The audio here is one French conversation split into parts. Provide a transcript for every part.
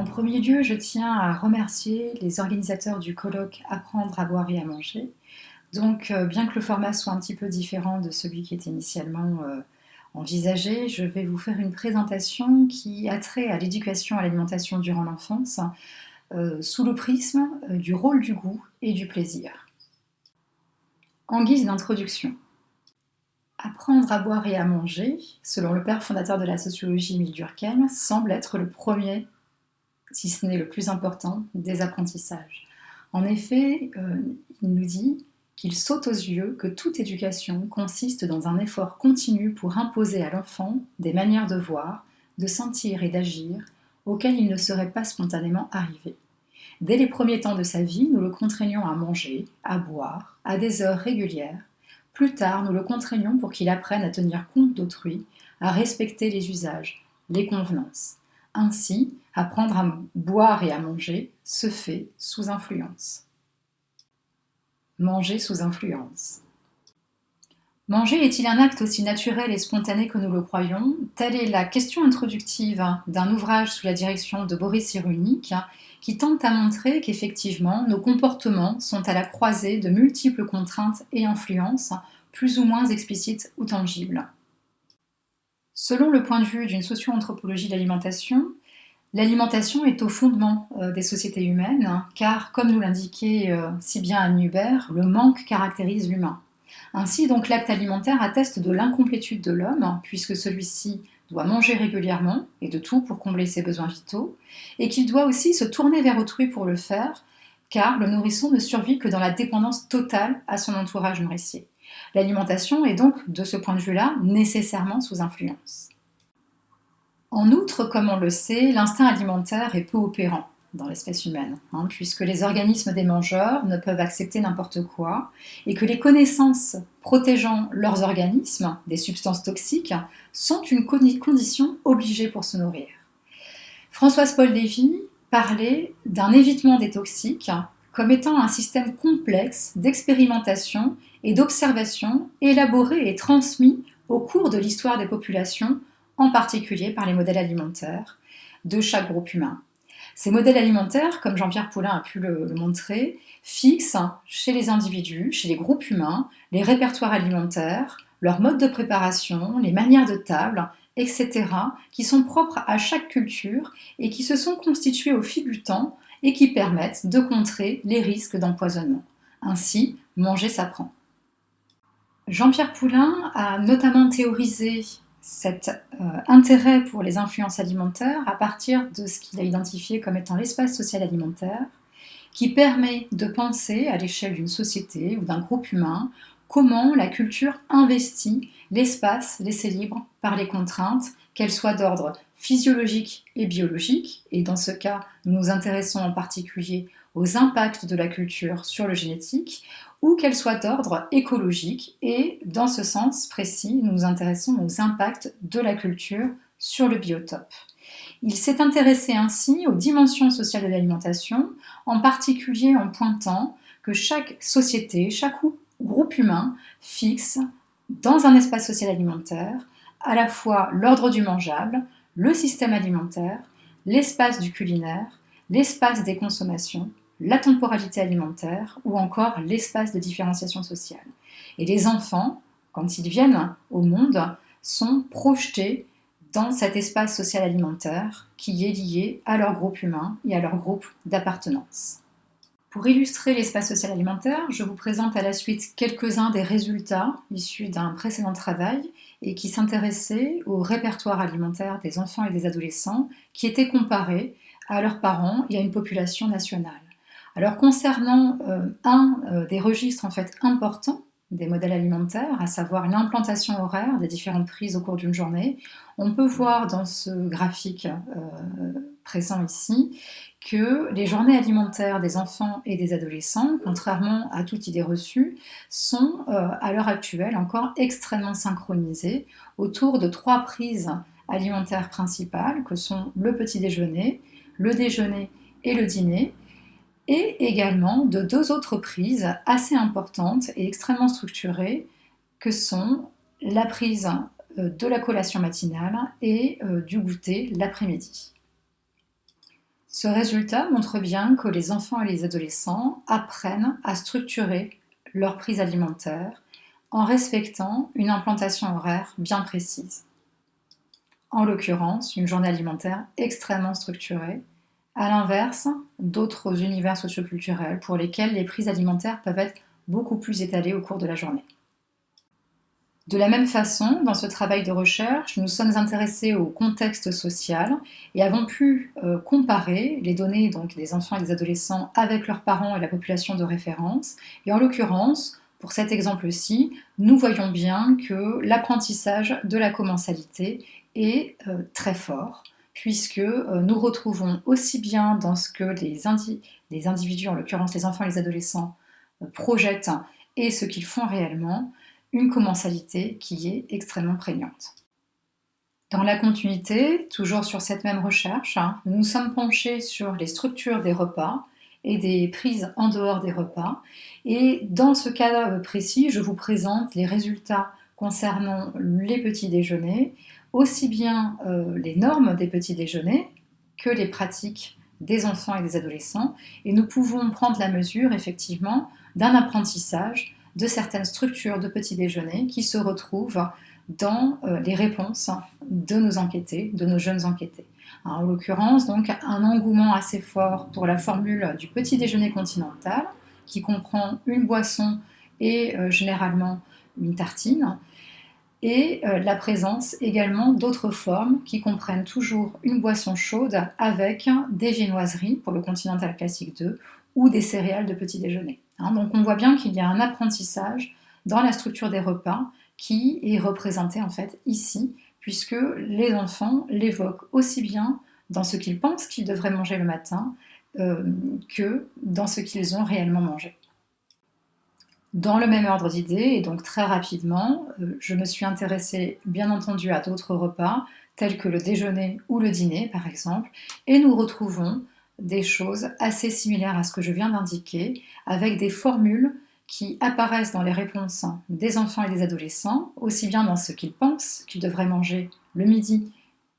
En premier lieu, je tiens à remercier les organisateurs du colloque Apprendre à boire et à manger. Donc, bien que le format soit un petit peu différent de celui qui était initialement envisagé, je vais vous faire une présentation qui a trait à l'éducation à l'alimentation durant l'enfance, sous le prisme du rôle du goût et du plaisir. En guise d'introduction, apprendre à boire et à manger, selon le père fondateur de la sociologie Émile Durkheim, semble être le premier, si ce n'est le plus important, des apprentissages. En effet, il nous dit qu'il saute aux yeux que toute éducation consiste dans un effort continu pour imposer à l'enfant des manières de voir, de sentir et d'agir auxquelles il ne serait pas spontanément arrivé. Dès les premiers temps de sa vie, nous le contraignons à manger, à boire, à des heures régulières. Plus tard, nous le contraignons pour qu'il apprenne à tenir compte d'autrui, à respecter les usages, les convenances. Ainsi, apprendre à boire et à manger se fait sous influence. Manger sous influence. Manger est-il un acte aussi naturel et spontané que nous le croyons? Telle est la question introductive d'un ouvrage sous la direction de Boris Cyrulnik qui tente à montrer qu'effectivement nos comportements sont à la croisée de multiples contraintes et influences, plus ou moins explicites ou tangibles. Selon le point de vue d'une socio-anthropologie de l'alimentation est au fondement des sociétés humaines, car, comme nous l'indiquait si bien Anne Hubert, le manque caractérise l'humain. Ainsi, donc, l'acte alimentaire atteste de l'incomplétude de l'homme, puisque celui-ci doit manger régulièrement, et de tout pour combler ses besoins vitaux, et qu'il doit aussi se tourner vers autrui pour le faire, car le nourrisson ne survit que dans la dépendance totale à son entourage nourricier. L'alimentation est donc, de ce point de vue-là, nécessairement sous influence. En outre, comme on le sait, l'instinct alimentaire est peu opérant dans l'espèce humaine, puisque les organismes des mangeurs ne peuvent accepter n'importe quoi et que les connaissances protégeant leurs organismes des substances toxiques sont une condition obligée pour se nourrir. Françoise Paul Lévy parlait d'un évitement des toxiques comme étant un système complexe d'expérimentation et d'observation élaboré et transmis au cours de l'histoire des populations, en particulier par les modèles alimentaires de chaque groupe humain. Ces modèles alimentaires, comme Jean-Pierre Poulin a pu le montrer, fixent chez les individus, chez les groupes humains, les répertoires alimentaires, leurs modes de préparation, les manières de table, etc., qui sont propres à chaque culture et qui se sont constitués au fil du temps et qui permettent de contrer les risques d'empoisonnement. Ainsi, manger s'apprend. Jean-Pierre Poulin a notamment théorisé cet intérêt pour les influences alimentaires à partir de ce qu'il a identifié comme étant l'espace social alimentaire, qui permet de penser à l'échelle d'une société ou d'un groupe humain comment la culture investit l'espace laissé libre par les contraintes, qu'elles soient d'ordre physiologique et biologique, et dans ce cas, nous nous intéressons en particulier aux impacts de la culture sur le génétique, ou qu'elle soit d'ordre écologique, et dans ce sens précis, nous nous intéressons aux impacts de la culture sur le biotope. Il s'est intéressé ainsi aux dimensions sociales de l'alimentation, en particulier en pointant que chaque société, chaque groupe humain fixe dans un espace social alimentaire à la fois l'ordre du mangeable, le système alimentaire, l'espace du culinaire, l'espace des consommations, la temporalité alimentaire ou encore l'espace de différenciation sociale. Et les enfants, quand ils viennent au monde, sont projetés dans cet espace social alimentaire qui est lié à leur groupe humain et à leur groupe d'appartenance. Pour illustrer l'espace social alimentaire, je vous présente à la suite quelques-uns des résultats issus d'un précédent travail et qui s'intéressait au répertoire alimentaire des enfants et des adolescents qui étaient comparés à leurs parents et à une population nationale. Alors concernant un des registres en fait importants des modèles alimentaires, à savoir l'implantation horaire des différentes prises au cours d'une journée, on peut voir dans ce graphique présent ici que les journées alimentaires des enfants et des adolescents, contrairement à toute idée reçue, sont à l'heure actuelle encore extrêmement synchronisées autour de 3 prises alimentaires principales que sont le petit déjeuner, le déjeuner et le dîner, et également de 2 autres prises assez importantes et extrêmement structurées que sont la prise de la collation matinale et du goûter l'après-midi. Ce résultat montre bien que les enfants et les adolescents apprennent à structurer leur prise alimentaire en respectant une implantation horaire bien précise. En l'occurrence, une journée alimentaire extrêmement structurée, à l'inverse d'autres univers socioculturels pour lesquels les prises alimentaires peuvent être beaucoup plus étalées au cours de la journée. De la même façon, dans ce travail de recherche, nous sommes intéressés au contexte social et avons pu comparer les données donc, des enfants et des adolescents avec leurs parents et la population de référence. Et en l'occurrence, pour cet exemple-ci, nous voyons bien que l'apprentissage de la commensalité est très fort, puisque nous retrouvons aussi bien dans ce que les individus, en l'occurrence les enfants et les adolescents, projettent et ce qu'ils font réellement, une commensalité qui est extrêmement prégnante. Dans la continuité, toujours sur cette même recherche, nous nous sommes penchés sur les structures des repas et des prises en dehors des repas. Et dans ce cas précis, je vous présente les résultats concernant les petits déjeuners, aussi bien les normes des petits déjeuners que les pratiques des enfants et des adolescents. Et nous pouvons prendre la mesure, effectivement, d'un apprentissage de certaines structures de petit déjeuner qui se retrouvent dans les réponses de nos enquêtés, de nos jeunes enquêtés. En l'occurrence, donc, un engouement assez fort pour la formule du petit déjeuner continental, qui comprend une boisson et généralement une tartine, et la présence également d'autres formes qui comprennent toujours une boisson chaude avec des viennoiseries pour le continental classique 2 ou des céréales de petit déjeuner. Donc on voit bien qu'il y a un apprentissage dans la structure des repas qui est représenté en fait ici, puisque les enfants l'évoquent aussi bien dans ce qu'ils pensent qu'ils devraient manger le matin que dans ce qu'ils ont réellement mangé. Dans le même ordre d'idées, et donc très rapidement, je me suis intéressée bien entendu à d'autres repas, tels que le déjeuner ou le dîner par exemple, et nous retrouvons des choses assez similaires à ce que je viens d'indiquer, avec des formules qui apparaissent dans les réponses des enfants et des adolescents, aussi bien dans ce qu'ils pensent qu'ils devraient manger le midi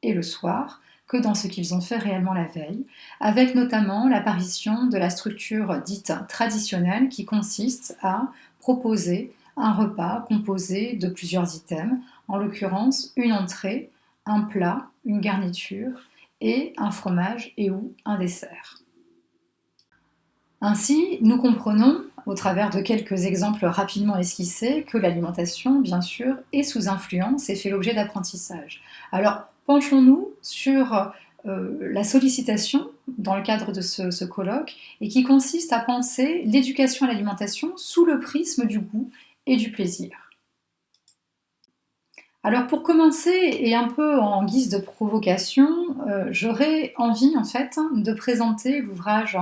et le soir, que dans ce qu'ils ont fait réellement la veille, avec notamment l'apparition de la structure dite traditionnelle qui consiste à proposer un repas composé de plusieurs items, en l'occurrence une entrée, un plat, une garniture et un fromage et ou un dessert. Ainsi, nous comprenons, au travers de quelques exemples rapidement esquissés, que l'alimentation, bien sûr, est sous influence et fait l'objet d'apprentissage. Alors, penchons-nous sur la sollicitation dans le cadre de ce colloque et qui consiste à penser l'éducation à l'alimentation sous le prisme du goût et du plaisir. Alors pour commencer et un peu en guise de provocation, j'aurais envie en fait de présenter l'ouvrage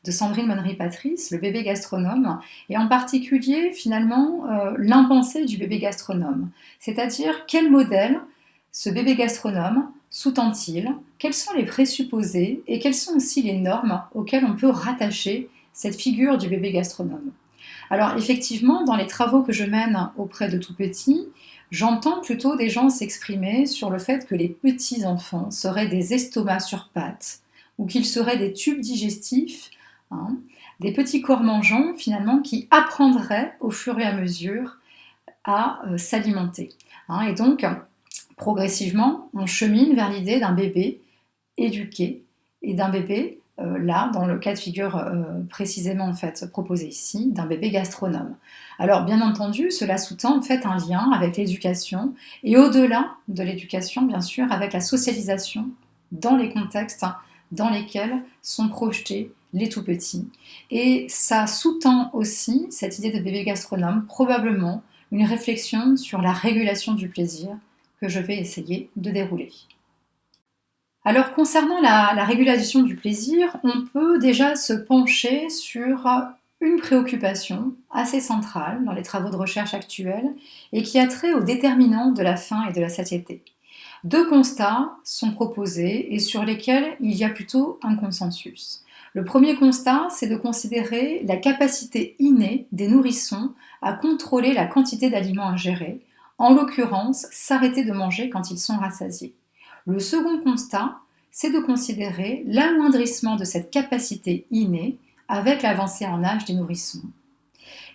de Sandrine Monnery-Patrice, Le bébé gastronome, et en particulier finalement l'impensé du bébé gastronome, c'est-à-dire quel modèle ce bébé gastronome sous-tend-il, quels sont les présupposés et quelles sont aussi les normes auxquelles on peut rattacher cette figure du bébé gastronome. Alors effectivement, dans les travaux que je mène auprès de tout petits, j'entends plutôt des gens s'exprimer sur le fait que les petits enfants seraient des estomacs sur pattes ou qu'ils seraient des tubes digestifs, des petits corps mangeants finalement qui apprendraient au fur et à mesure à s'alimenter. Et donc, progressivement, on chemine vers l'idée d'un bébé éduqué et d'un bébé là, dans le cas de figure précisément en fait, proposé ici, d'un bébé gastronome. Alors bien entendu, cela sous-tend en fait un lien avec l'éducation et au-delà de l'éducation, bien sûr, avec la socialisation dans les contextes dans lesquels sont projetés les tout-petits. Et ça sous-tend aussi, cette idée de bébé gastronome, probablement une réflexion sur la régulation du plaisir que je vais essayer de dérouler. Alors concernant la régulation du plaisir, on peut déjà se pencher sur une préoccupation assez centrale dans les travaux de recherche actuels et qui a trait aux déterminants de la faim et de la satiété. Deux constats sont proposés et sur lesquels il y a plutôt un consensus. Le premier constat, c'est de considérer la capacité innée des nourrissons à contrôler la quantité d'aliments ingérés, en l'occurrence s'arrêter de manger quand ils sont rassasiés. Le second constat, c'est de considérer l'amoindrissement de cette capacité innée avec l'avancée en âge des nourrissons,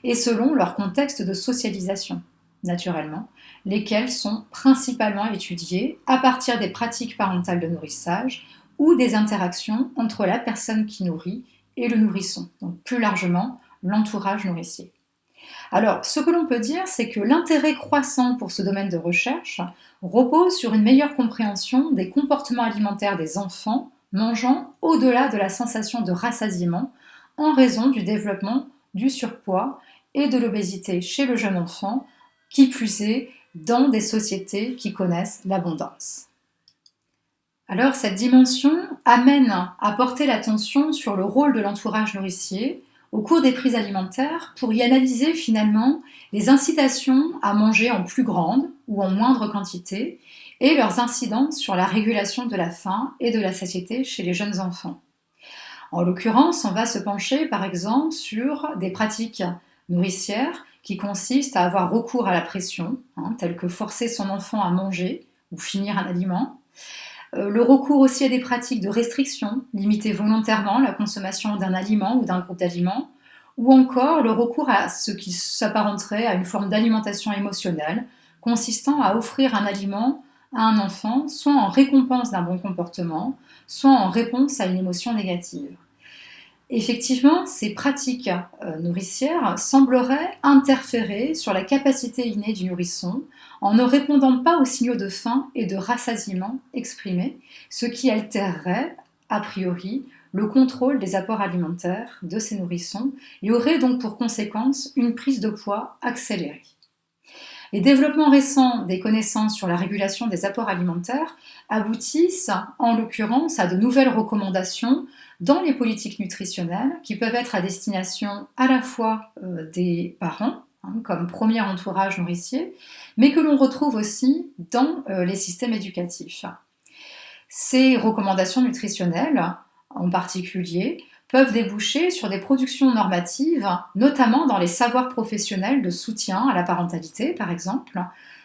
et selon leur contexte de socialisation, naturellement, lesquels sont principalement étudiés à partir des pratiques parentales de nourrissage ou des interactions entre la personne qui nourrit et le nourrisson, donc plus largement l'entourage nourricier. Alors, ce que l'on peut dire, c'est que l'intérêt croissant pour ce domaine de recherche repose sur une meilleure compréhension des comportements alimentaires des enfants mangeant au-delà de la sensation de rassasiement en raison du développement du surpoids et de l'obésité chez le jeune enfant, qui plus est dans des sociétés qui connaissent l'abondance. Alors, cette dimension amène à porter l'attention sur le rôle de l'entourage nourricier au cours des prises alimentaires pour y analyser finalement les incitations à manger en plus grande ou en moindre quantité et leurs incidences sur la régulation de la faim et de la satiété chez les jeunes enfants. En l'occurrence, on va se pencher par exemple sur des pratiques nourricières qui consistent à avoir recours à la pression, telle que forcer son enfant à manger ou finir un aliment. Le recours aussi à des pratiques de restriction, limiter volontairement la consommation d'un aliment ou d'un groupe d'aliments, ou encore le recours à ce qui s'apparenterait à une forme d'alimentation émotionnelle, consistant à offrir un aliment à un enfant, soit en récompense d'un bon comportement, soit en réponse à une émotion négative. Effectivement, ces pratiques nourricières sembleraient interférer sur la capacité innée du nourrisson en ne répondant pas aux signaux de faim et de rassasiement exprimés, ce qui altérerait, a priori, le contrôle des apports alimentaires de ces nourrissons et aurait donc pour conséquence une prise de poids accélérée. Les développements récents des connaissances sur la régulation des apports alimentaires aboutissent en l'occurrence à de nouvelles recommandations dans les politiques nutritionnelles qui peuvent être à destination à la fois des parents, comme premier entourage nourricier, mais que l'on retrouve aussi dans les systèmes éducatifs. Ces recommandations nutritionnelles, en particulier, peuvent déboucher sur des productions normatives, notamment dans les savoirs professionnels de soutien à la parentalité, par exemple,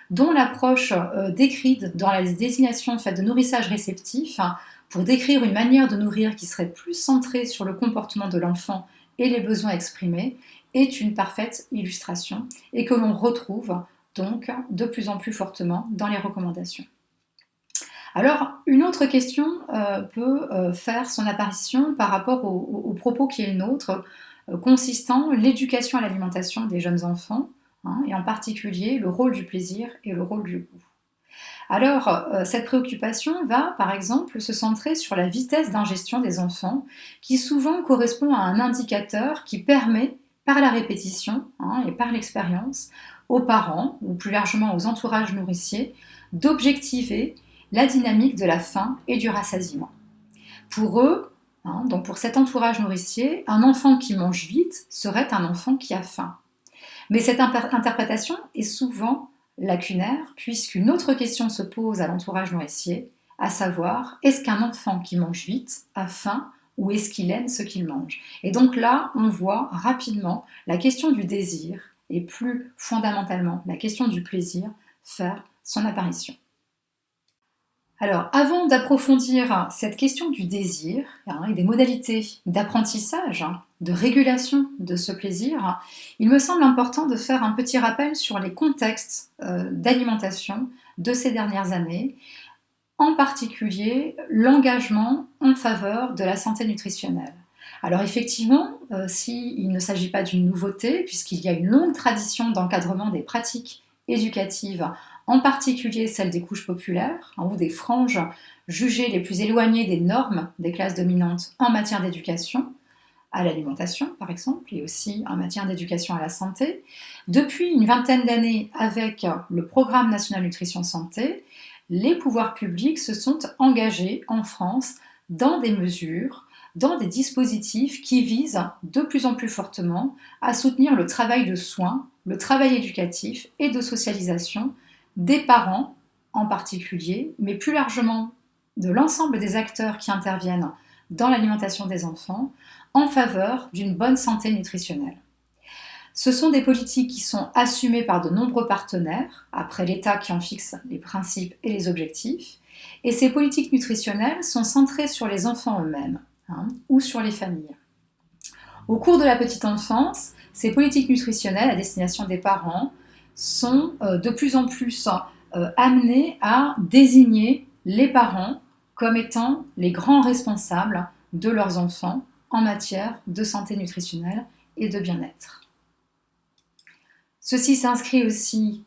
dont l'approche décrite dans la désignation faite de nourrissage réceptif pour décrire une manière de nourrir qui serait plus centrée sur le comportement de l'enfant et les besoins exprimés, est une parfaite illustration et que l'on retrouve donc de plus en plus fortement dans les recommandations. Alors, une autre question peut faire son apparition par rapport au propos qui est le nôtre, consistant l'éducation à l'alimentation des jeunes enfants, et en particulier le rôle du plaisir et le rôle du goût. Alors, cette préoccupation va, par exemple, se centrer sur la vitesse d'ingestion des enfants, qui souvent correspond à un indicateur qui permet, par la répétition et par l'expérience, aux parents, ou plus largement aux entourages nourriciers, d'objectiver la dynamique de la faim et du rassasiement. Pour eux, donc pour cet entourage nourricier, un enfant qui mange vite serait un enfant qui a faim. Mais cette interprétation est souvent lacunaire, puisqu'une autre question se pose à l'entourage nourricier, à savoir, est-ce qu'un enfant qui mange vite a faim ou est-ce qu'il aime ce qu'il mange? Et donc là, on voit rapidement la question du désir, et plus fondamentalement la question du plaisir, faire son apparition. Alors, avant d'approfondir cette question du désir et des modalités d'apprentissage, de régulation de ce plaisir, il me semble important de faire un petit rappel sur les contextes d'alimentation de ces dernières années, en particulier l'engagement en faveur de la santé nutritionnelle. Alors effectivement, s'il ne s'agit pas d'une nouveauté, puisqu'il y a une longue tradition d'encadrement des pratiques éducatives, en particulier celles des couches populaires, ou des franges jugées les plus éloignées des normes des classes dominantes en matière d'éducation, à l'alimentation par exemple, et aussi en matière d'éducation à la santé. Depuis une vingtaine d'années, avec le Programme national nutrition santé, les pouvoirs publics se sont engagés en France dans des mesures, dans des dispositifs qui visent de plus en plus fortement à soutenir le travail de soins, le travail éducatif et de socialisation des parents en particulier, mais plus largement de l'ensemble des acteurs qui interviennent dans l'alimentation des enfants en faveur d'une bonne santé nutritionnelle. Ce sont des politiques qui sont assumées par de nombreux partenaires, après l'État qui en fixe les principes et les objectifs, Et ces politiques nutritionnelles sont centrées sur les enfants eux-mêmes, ou sur les familles. Au cours de la petite enfance, ces politiques nutritionnelles à destination des parents sont de plus en plus amenées à désigner les parents comme étant les grands responsables de leurs enfants en matière de santé nutritionnelle et de bien-être. Ceci s'inscrit aussi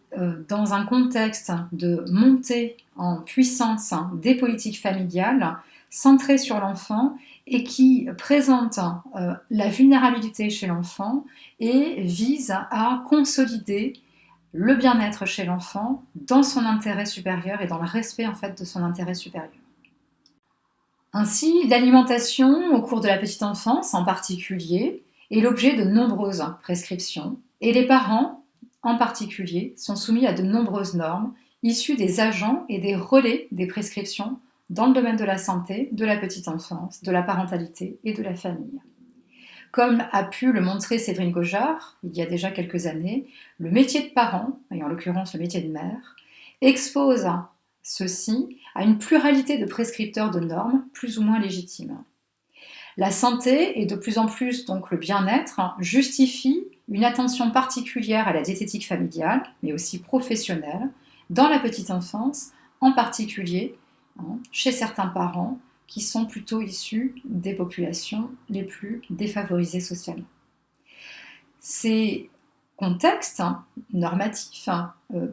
dans un contexte de montée en puissance des politiques familiales centrées sur l'enfant et qui présentent la vulnérabilité chez l'enfant et visent à consolider le bien-être chez l'enfant dans son intérêt supérieur et dans le respect en fait de son intérêt supérieur. Ainsi, l'alimentation au cours de la petite enfance en particulier est l'objet de nombreuses prescriptions et les parents en particulier sont soumis à de nombreuses normes issues des agents et des relais des prescriptions dans le domaine de la santé, de la petite enfance, de la parentalité et de la famille. Comme a pu le montrer Séverine Gojard il y a déjà quelques années, le métier de parent, et en l'occurrence le métier de mère, expose ceci à une pluralité de prescripteurs de normes plus ou moins légitimes. La santé et de plus en plus donc le bien-être justifie une attention particulière à la diététique familiale, mais aussi professionnelle, dans la petite enfance, en particulier chez certains parents qui sont plutôt issus des populations les plus défavorisées socialement. Ces contextes normatifs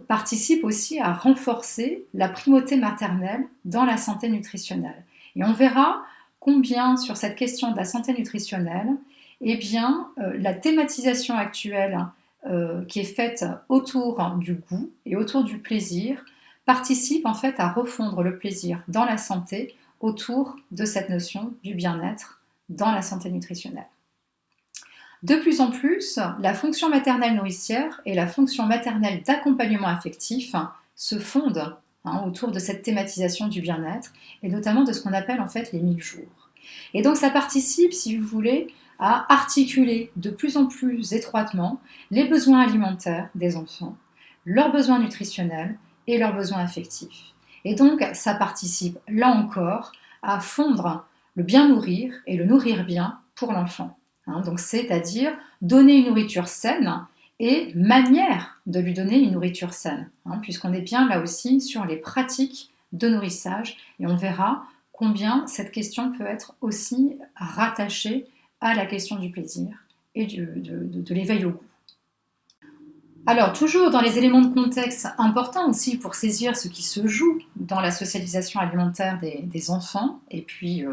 participent aussi à renforcer la primauté maternelle dans la santé nutritionnelle. Et on verra combien sur cette question de la santé nutritionnelle, eh bien, la thématisation actuelle qui est faite autour du goût et autour du plaisir participe en fait à refondre le plaisir dans la santé autour de cette notion du bien-être dans la santé nutritionnelle. De plus en plus, la fonction maternelle nourricière et la fonction maternelle d'accompagnement affectif se fondent autour de cette thématisation du bien-être et notamment de ce qu'on appelle en fait les 1000 jours. Et donc ça participe, si vous voulez, à articuler de plus en plus étroitement les besoins alimentaires des enfants, leurs besoins nutritionnels et leurs besoins affectifs. Et donc ça participe, là encore, à fondre le bien nourrir et le nourrir bien pour l'enfant. Donc c'est-à-dire donner une nourriture saine et manière de lui donner une nourriture saine, puisqu'on est bien là aussi sur les pratiques de nourrissage et on verra combien cette question peut être aussi rattachée à la question du plaisir et de l'éveil au goût. Alors, toujours dans les éléments de contexte importants aussi pour saisir ce qui se joue dans la socialisation alimentaire des enfants et puis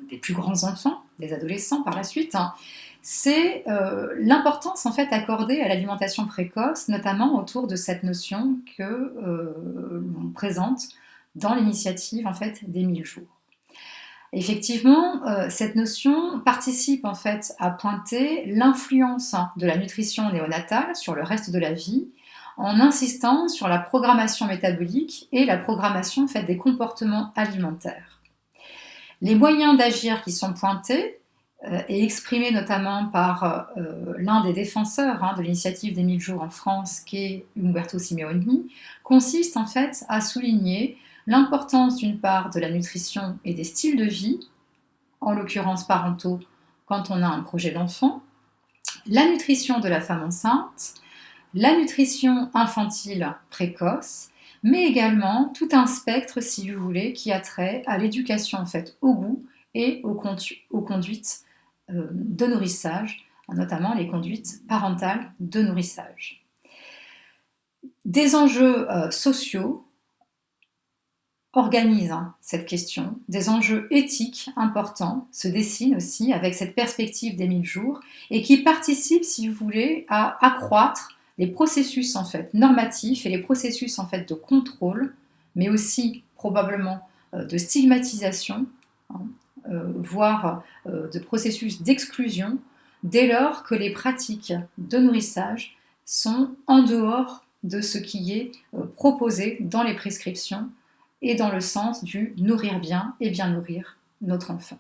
des plus grands enfants, des adolescents par la suite, c'est l'importance en fait accordée à l'alimentation précoce, notamment autour de cette notion que l'on présente dans l'initiative en fait des 1000 jours. Effectivement, cette notion participe en fait à pointer l'influence de la nutrition néonatale sur le reste de la vie, en insistant sur la programmation métabolique et la programmation en fait, des comportements alimentaires. Les moyens d'agir qui sont pointés et exprimés notamment par l'un des défenseurs de l'initiative des 1000 jours en France, qui est Umberto Simeoni, consistent en fait à souligner l'importance d'une part de la nutrition et des styles de vie, en l'occurrence parentaux quand on a un projet d'enfant, la nutrition de la femme enceinte, la nutrition infantile précoce, mais également tout un spectre, si vous voulez, qui a trait à l'éducation en fait, au goût et aux conduites de nourrissage, notamment les conduites parentales de nourrissage. Des enjeux sociaux organisent cette question. Des enjeux éthiques importants se dessinent aussi avec cette perspective des 1000 jours et qui participent, si vous voulez, à accroître les processus en fait normatifs et les processus en fait de contrôle, mais aussi probablement de stigmatisation, voire de processus d'exclusion, dès lors que les pratiques de nourrissage sont en dehors de ce qui est proposé dans les prescriptions et dans le sens du nourrir bien et bien nourrir notre enfant.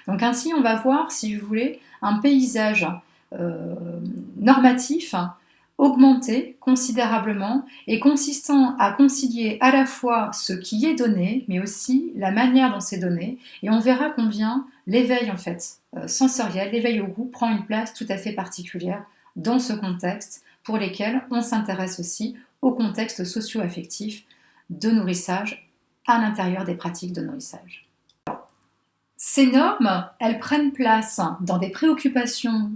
Donc ainsi, on va voir, si vous voulez, un paysage normatif augmenté considérablement et consistant à concilier à la fois ce qui est donné, mais aussi la manière dont c'est donné. Et on verra combien l'éveil en fait sensoriel, l'éveil au goût prend une place tout à fait particulière dans ce contexte pour lesquels on s'intéresse aussi au contexte socio-affectif de nourrissage à l'intérieur des pratiques de nourrissage. Ces normes, elles prennent place dans des préoccupations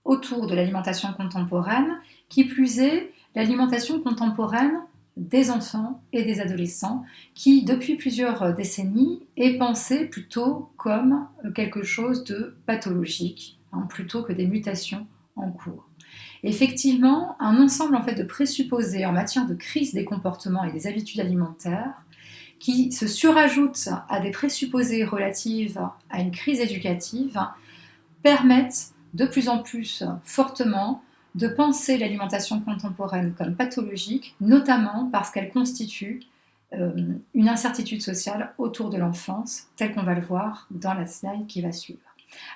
autour de l'alimentation contemporaine, qui plus est l'alimentation contemporaine des enfants et des adolescents, qui depuis plusieurs décennies est pensée plutôt comme quelque chose de pathologique, plutôt que des mutations en cours. Effectivement, un ensemble en fait de présupposés en matière de crise des comportements et des habitudes alimentaires qui se surajoutent à des présupposés relatifs à une crise éducative permettent de plus en plus fortement de penser l'alimentation contemporaine comme pathologique, notamment parce qu'elle constitue une incertitude sociale autour de l'enfance, telle qu'on va le voir dans la slide qui va suivre.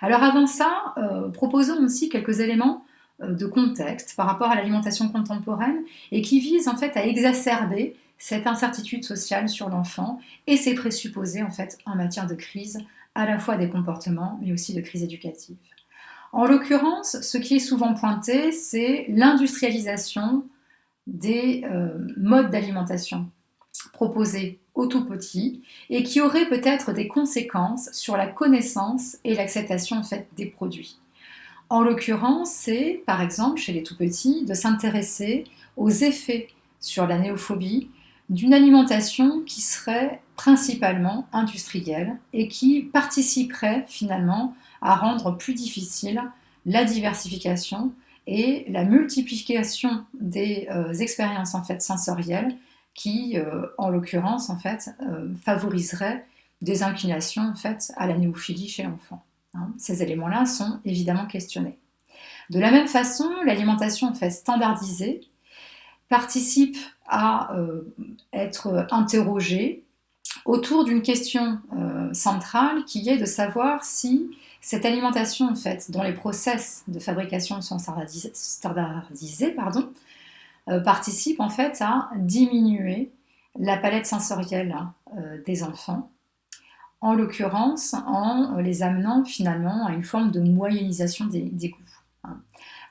Alors avant ça, proposons aussi quelques éléments de contexte par rapport à l'alimentation contemporaine et qui visent en fait à exacerber cette incertitude sociale sur l'enfant et ses présupposés en fait en matière de crise à la fois des comportements mais aussi de crise éducative. En l'occurrence, ce qui est souvent pointé, c'est l'industrialisation des modes d'alimentation proposés aux tout petits et qui aurait peut-être des conséquences sur la connaissance et l'acceptation en fait, des produits. En l'occurrence, c'est par exemple chez les tout petits de s'intéresser aux effets sur la néophobie d'une alimentation qui serait principalement industrielle et qui participerait finalement à rendre plus difficile la diversification et la multiplication des expériences en fait sensorielles qui, en l'occurrence, en fait, favoriseraient des inclinations en fait à la néophilie chez l'enfant. Ces éléments-là sont évidemment questionnés. De la même façon, l'alimentation en fait standardisée participe à être interrogée autour d'une question centrale qui est de savoir si cette alimentation en fait, dont les process de fabrication sont standardisés participe en fait à diminuer la palette sensorielle des enfants, en l'occurrence en les amenant finalement à une forme de moyennisation des goûts.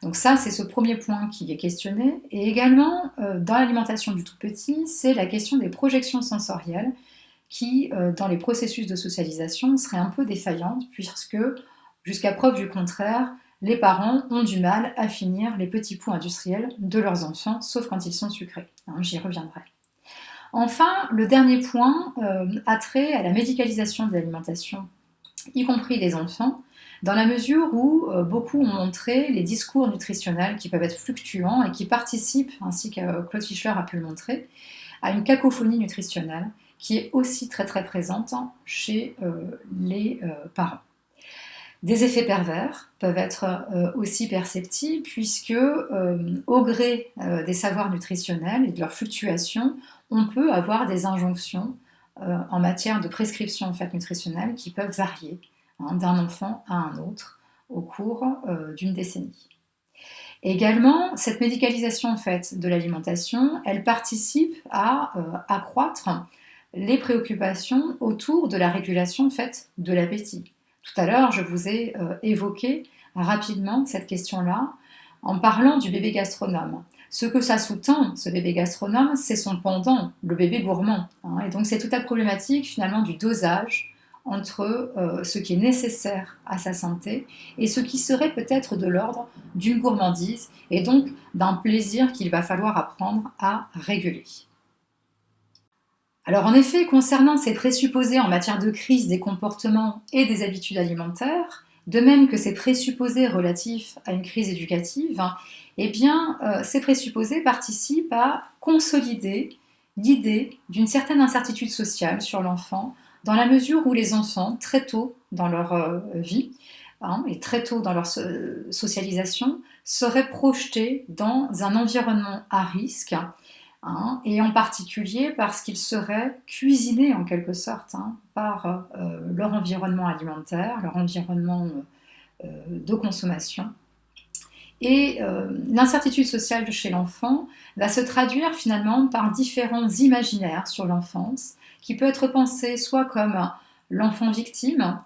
Donc ça, c'est ce premier point qui est questionné. Et également, dans l'alimentation du tout petit, c'est la question des projections sensorielles qui, dans les processus de socialisation, seraient un peu défaillantes, puisque, jusqu'à preuve du contraire, les parents ont du mal à finir les petits pots industriels de leurs enfants, sauf quand ils sont sucrés. J'y reviendrai. Enfin, le dernier point a trait à la médicalisation de l'alimentation, y compris des enfants, dans la mesure où beaucoup ont montré les discours nutritionnels qui peuvent être fluctuants et qui participent, ainsi que Claude Fischler a pu le montrer, à une cacophonie nutritionnelle qui est aussi très très présente chez les parents. Des effets pervers peuvent être aussi perceptibles puisque, au gré des savoirs nutritionnels et de leur fluctuation, on peut avoir des injonctions en matière de prescription en fait, nutritionnelle qui peuvent varier d'un enfant à un autre au cours d'une décennie. Également, cette médicalisation en fait, de l'alimentation, elle participe à accroître les préoccupations autour de la régulation en fait, de l'appétit. Tout à l'heure, je vous ai évoqué rapidement cette question-là en parlant du bébé gastronome. Ce que ça sous-tend, ce bébé gastronome, c'est son pendant, le bébé gourmand. Et donc c'est toute la problématique finalement du dosage entre ce qui est nécessaire à sa santé et ce qui serait peut-être de l'ordre d'une gourmandise et donc d'un plaisir qu'il va falloir apprendre à réguler. Alors en effet, concernant ces présupposés en matière de crise des comportements et des habitudes alimentaires, de même que ces présupposés relatifs à une crise éducative, eh bien, ces présupposés participent à consolider l'idée d'une certaine incertitude sociale sur l'enfant, dans la mesure où les enfants, très tôt dans leur vie, et très tôt dans leur socialisation, seraient projetés dans un environnement à risque, et en particulier parce qu'ils seraient cuisinés en quelque sorte par leur environnement alimentaire, leur environnement de consommation, Et l'incertitude sociale chez l'enfant va se traduire finalement par différents imaginaires sur l'enfance, qui peut être pensé soit comme l'enfant victime,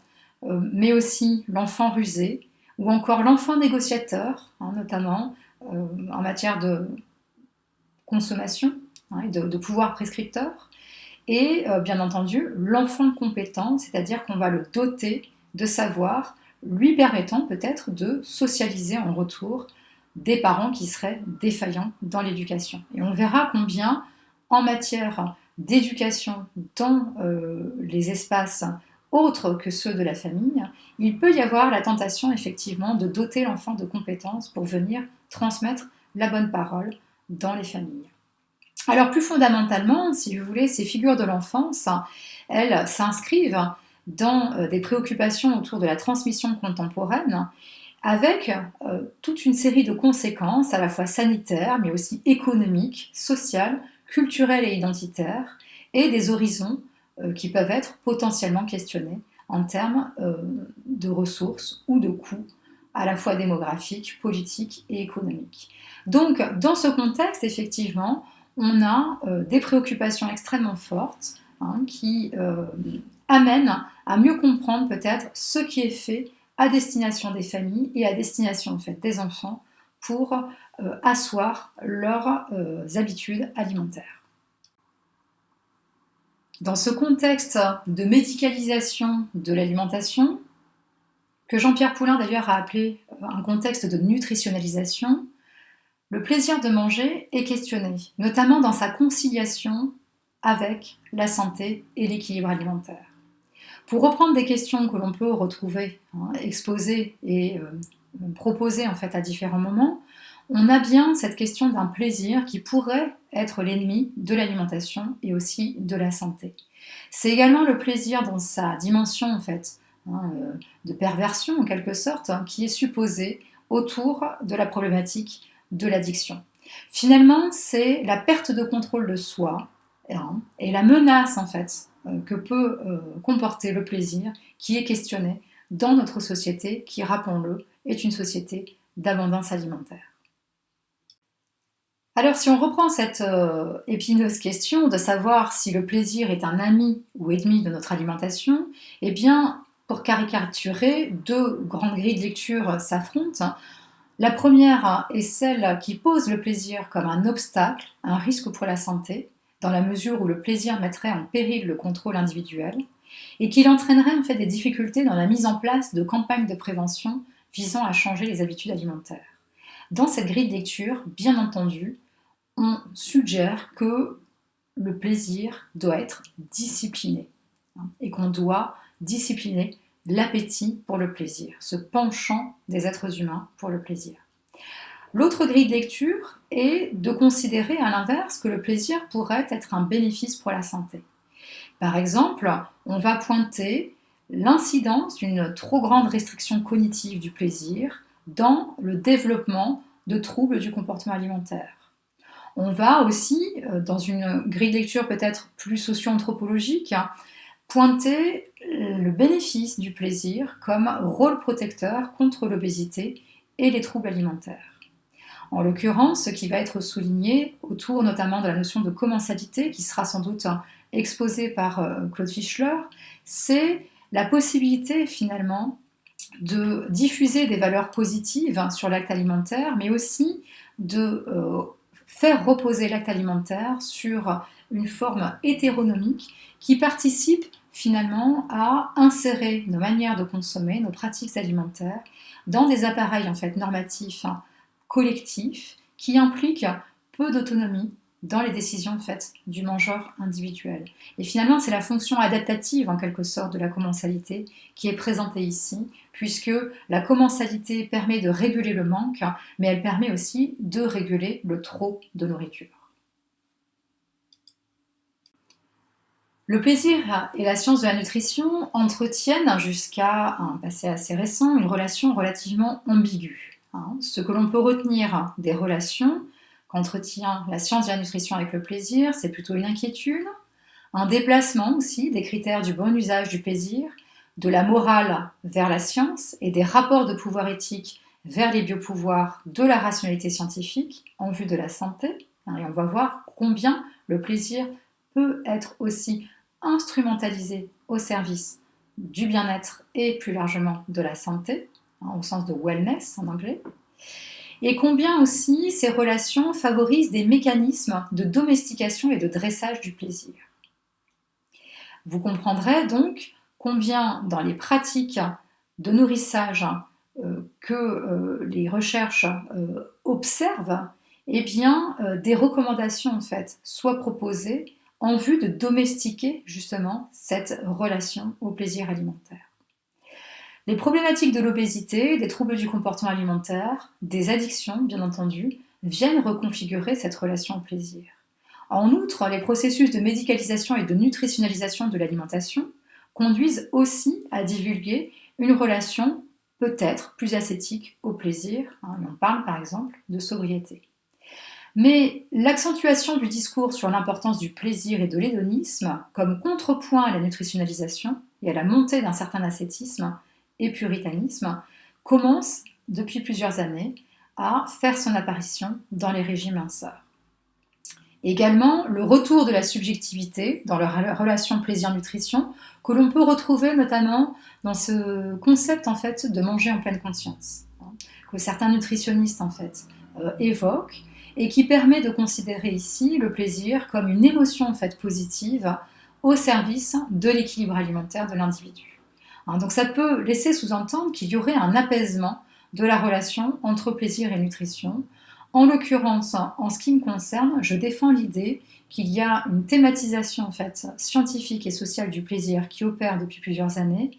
mais aussi l'enfant rusé, ou encore l'enfant négociateur, hein, notamment en matière de consommation, hein, et de pouvoir prescripteur, et bien entendu l'enfant compétent, c'est-à-dire qu'on va le doter de savoir, lui permettant peut-être de socialiser en retour des parents qui seraient défaillants dans l'éducation. Et on verra combien, en matière d'éducation dans les espaces autres que ceux de la famille, il peut y avoir la tentation effectivement de doter l'enfant de compétences pour venir transmettre la bonne parole dans les familles. Alors plus fondamentalement, si vous voulez, ces figures de l'enfance, elles s'inscrivent dans des préoccupations autour de la transmission contemporaine, avec toute une série de conséquences à la fois sanitaires, mais aussi économiques, sociales, culturelles et identitaires, et des horizons qui peuvent être potentiellement questionnés en termes de ressources ou de coûts, à la fois démographiques, politiques et économiques. Donc, dans ce contexte, effectivement, on a des préoccupations extrêmement fortes, hein, qui amènent à mieux comprendre peut-être ce qui est fait à destination des familles et à destination en fait, des enfants pour asseoir leurs habitudes alimentaires. Dans ce contexte de médicalisation de l'alimentation, que Jean-Pierre Poulain d'ailleurs a appelé un contexte de nutritionnalisation, le plaisir de manger est questionné, notamment dans sa conciliation avec la santé et l'équilibre alimentaire. Pour reprendre des questions que l'on peut retrouver, hein, exposées et proposées en fait à différents moments, on a bien cette question d'un plaisir qui pourrait être l'ennemi de l'alimentation et aussi de la santé. C'est également le plaisir dans sa dimension en fait, hein, de perversion en quelque sorte, hein, qui est supposée autour de la problématique de l'addiction. Finalement, c'est la perte de contrôle de soi, hein, et la menace en fait que peut comporter le plaisir qui est questionné dans notre société qui, rappelons-le, est une société d'abondance alimentaire. Alors si on reprend cette épineuse question de savoir si le plaisir est un ami ou ennemi de notre alimentation, eh bien, pour caricaturer, deux grandes grilles de lecture s'affrontent. La première est celle qui pose le plaisir comme un obstacle, un risque pour la santé, dans la mesure où le plaisir mettrait en péril le contrôle individuel, et qu'il entraînerait en fait des difficultés dans la mise en place de campagnes de prévention visant à changer les habitudes alimentaires. Dans cette grille de lecture, bien entendu, on suggère que le plaisir doit être discipliné, hein, et qu'on doit discipliner l'appétit pour le plaisir, ce penchant des êtres humains pour le plaisir. L'autre grille de lecture est de considérer à l'inverse que le plaisir pourrait être un bénéfice pour la santé. Par exemple, on va pointer l'incidence d'une trop grande restriction cognitive du plaisir dans le développement de troubles du comportement alimentaire. On va aussi, dans une grille de lecture peut-être plus socio-anthropologique, pointer le bénéfice du plaisir comme rôle protecteur contre l'obésité et les troubles alimentaires. En l'occurrence, ce qui va être souligné autour notamment de la notion de commensalité, qui sera sans doute exposée par Claude Fischler, c'est la possibilité finalement de diffuser des valeurs positives sur l'acte alimentaire, mais aussi de faire reposer l'acte alimentaire sur une forme hétéronomique qui participe finalement à insérer nos manières de consommer, nos pratiques alimentaires dans des appareils en fait normatifs collectifs qui impliquent peu d'autonomie dans les décisions en fait du mangeur individuel. Et finalement, c'est la fonction adaptative en quelque sorte de la commensalité qui est présentée ici, puisque la commensalité permet de réguler le manque, mais elle permet aussi de réguler le trop de nourriture. Le plaisir et la science de la nutrition entretiennent, jusqu'à un passé assez récent, une relation relativement ambiguë. Ce que l'on peut retenir des relations qu'entretient la science de la nutrition avec le plaisir, c'est plutôt une inquiétude, un déplacement aussi des critères du bon usage du plaisir, de la morale vers la science et des rapports de pouvoir éthique vers les biopouvoirs de la rationalité scientifique en vue de la santé. Et on va voir combien le plaisir peut être aussi instrumentalisé au service du bien-être et plus largement de la santé, au sens de wellness en anglais, et combien aussi ces relations favorisent des mécanismes de domestication et de dressage du plaisir. Vous comprendrez donc combien dans les pratiques de nourrissage que les recherches observent, eh bien, des recommandations en fait soient proposées en vue de domestiquer justement cette relation au plaisir alimentaire. Les problématiques de l'obésité, des troubles du comportement alimentaire, des addictions bien entendu, viennent reconfigurer cette relation au plaisir. En outre, les processus de médicalisation et de nutritionnalisation de l'alimentation conduisent aussi à divulguer une relation peut-être plus ascétique au plaisir. On parle par exemple de sobriété. Mais l'accentuation du discours sur l'importance du plaisir et de l'hédonisme comme contrepoint à la nutritionnalisation et à la montée d'un certain ascétisme et puritanisme commence depuis plusieurs années à faire son apparition dans les régimes minceurs. Également, le retour de la subjectivité dans leur relation plaisir-nutrition que l'on peut retrouver notamment dans ce concept en fait de manger en pleine conscience, que certains nutritionnistes en fait évoquent et qui permet de considérer ici le plaisir comme une émotion en fait positive au service de l'équilibre alimentaire de l'individu. Donc ça peut laisser sous-entendre qu'il y aurait un apaisement de la relation entre plaisir et nutrition. En l'occurrence, en ce qui me concerne, je défends l'idée qu'il y a une thématisation en fait, scientifique et sociale du plaisir qui opère depuis plusieurs années,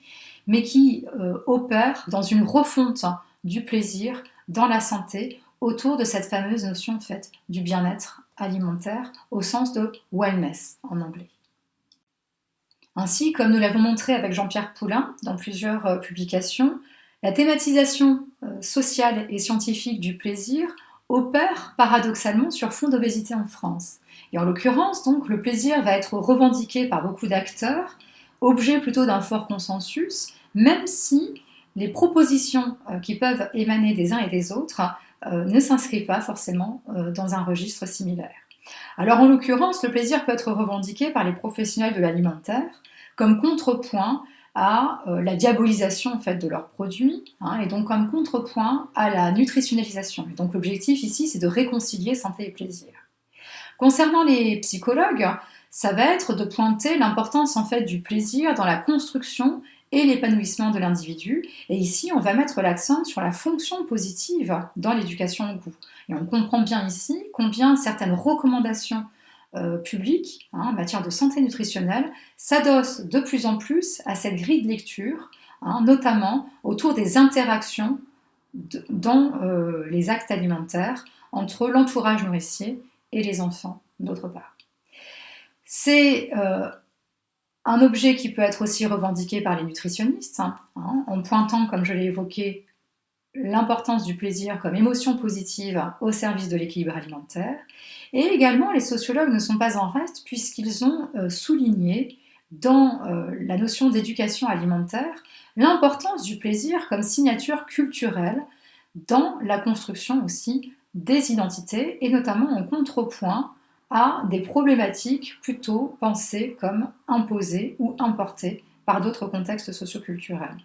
mais qui opère dans une refonte du plaisir dans la santé autour de cette fameuse notion en fait, du bien-être alimentaire au sens de wellness en anglais. Ainsi, comme nous l'avons montré avec Jean-Pierre Poulain dans plusieurs publications, la thématisation sociale et scientifique du plaisir opère paradoxalement sur fond d'obésité en France. Et en l'occurrence, donc, le plaisir va être revendiqué par beaucoup d'acteurs, objet plutôt d'un fort consensus, même si les propositions qui peuvent émaner des uns et des autres ne s'inscrivent pas forcément dans un registre similaire. Alors en l'occurrence, le plaisir peut être revendiqué par les professionnels de l'alimentaire comme contrepoint à la diabolisation en fait, de leurs produits, et donc comme contrepoint à la nutritionnalisation. Et donc l'objectif ici, c'est de réconcilier santé et plaisir. Concernant les psychologues, ça va être de pointer l'importance en fait du plaisir dans la construction et l'épanouissement de l'individu. Et ici, on va mettre l'accent sur la fonction positive dans l'éducation au goût. Et on comprend bien ici combien certaines recommandations publiques en matière de santé nutritionnelle s'adossent de plus en plus à cette grille de lecture, notamment autour des interactions dans les actes alimentaires entre l'entourage nourricier et les enfants, d'autre part. C'est un objet qui peut être aussi revendiqué par les nutritionnistes, en pointant, comme je l'ai évoqué, l'importance du plaisir comme émotion positive au service de l'équilibre alimentaire. Et également, les sociologues ne sont pas en reste puisqu'ils ont souligné dans la notion d'éducation alimentaire l'importance du plaisir comme signature culturelle dans la construction aussi des identités et notamment en contrepoint à des problématiques plutôt pensées comme imposées ou importées par d'autres contextes socioculturels.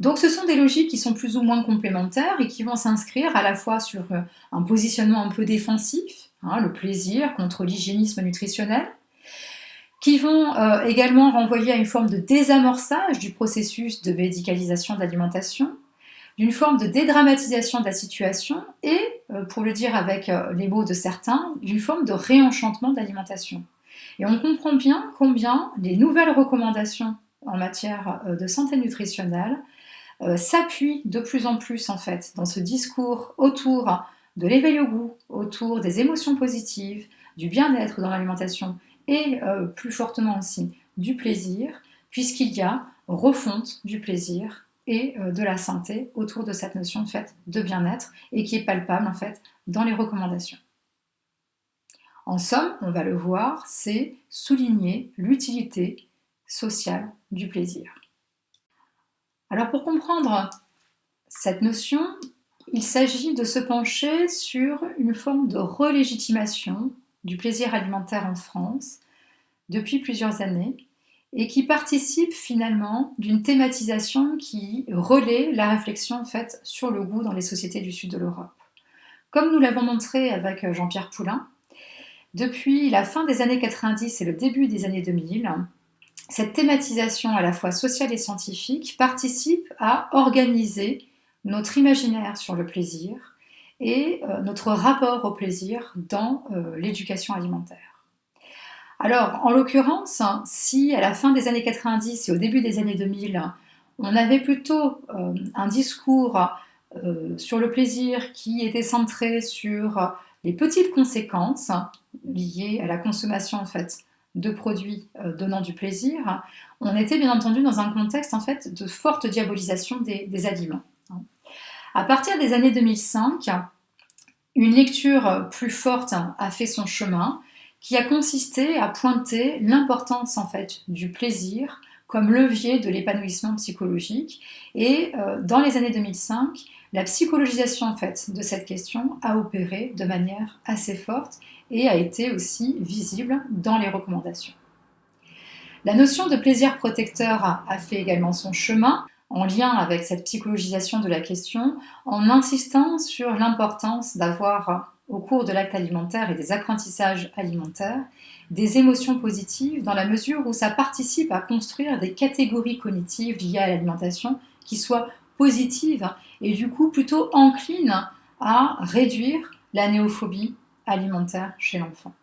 Donc ce sont des logiques qui sont plus ou moins complémentaires et qui vont s'inscrire à la fois sur un positionnement un peu défensif, le plaisir contre l'hygiénisme nutritionnel, qui vont également renvoyer à une forme de désamorçage du processus de médicalisation de l'alimentation, d'une forme de dédramatisation de la situation et, pour le dire avec les mots de certains, d'une forme de réenchantement de l'alimentation. Et on comprend bien combien les nouvelles recommandations en matière de santé nutritionnelle s'appuient de plus en plus en fait dans ce discours autour de l'éveil au goût, autour des émotions positives, du bien-être dans l'alimentation et plus fortement aussi du plaisir, puisqu'il y a refonte du plaisir et de la santé autour de cette notion en fait, de bien-être et qui est palpable en fait, dans les recommandations. En somme, on va le voir, c'est souligner l'utilité sociale du plaisir. Alors pour comprendre Cette notion, il s'agit de se pencher sur une forme de relégitimation du plaisir alimentaire en France depuis plusieurs années et qui participe finalement d'une thématisation qui relaie la réflexion faite sur le goût dans les sociétés du sud de l'Europe. Comme nous l'avons montré avec Jean-Pierre Poulain, depuis la fin des années 90 et le début des années 2000, cette thématisation à la fois sociale et scientifique participe à organiser notre imaginaire sur le plaisir et notre rapport au plaisir dans l'éducation alimentaire. Alors, en l'occurrence, si à la fin des années 90 et au début des années 2000, on avait plutôt un discours sur le plaisir qui était centré sur les petites conséquences liées à la consommation en fait, de produits donnant du plaisir, on était bien entendu dans un contexte en fait, de forte diabolisation des aliments. À partir des années 2005, une lecture plus forte a fait son chemin, qui a consisté à pointer l'importance en fait du plaisir comme levier de l'épanouissement psychologique. Et dans les années 2005, la psychologisation en fait de cette question a opéré de manière assez forte et a été aussi visible dans les recommandations. La notion de plaisir protecteur a fait également son chemin en lien avec cette psychologisation de la question, en insistant sur l'importance d'avoir au cours de l'acte alimentaire et des apprentissages alimentaires, des émotions positives dans la mesure où ça participe à construire des catégories cognitives liées à l'alimentation qui soient positives et du coup plutôt enclines à réduire la néophobie alimentaire chez l'enfant.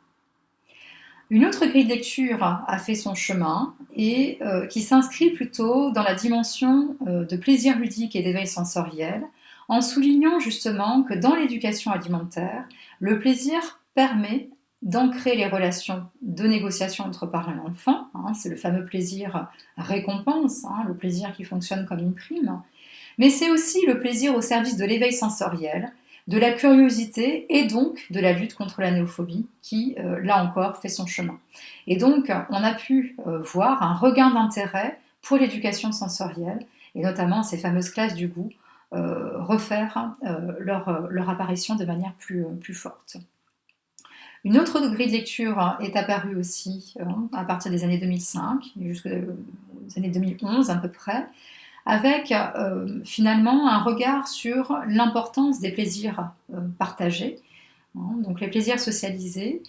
Une autre grille de lecture a fait son chemin et qui s'inscrit plutôt dans la dimension de plaisir ludique et d'éveil sensoriel, en soulignant justement que dans l'éducation alimentaire, le plaisir permet d'ancrer les relations de négociation entre parents et enfants, c'est le fameux plaisir récompense, le plaisir qui fonctionne comme une prime, mais c'est aussi le plaisir au service de l'éveil sensoriel, de la curiosité et donc de la lutte contre la néophobie qui, là encore, fait son chemin. Et donc, on a pu voir un regain d'intérêt pour l'éducation sensorielle, et notamment ces fameuses classes du goût, refaire leur apparition de manière plus forte. Une autre grille de lecture est apparue aussi à partir des années 2005, jusqu'aux années 2011 à peu près, avec finalement un regard sur l'importance des plaisirs partagés, donc les plaisirs socialisés,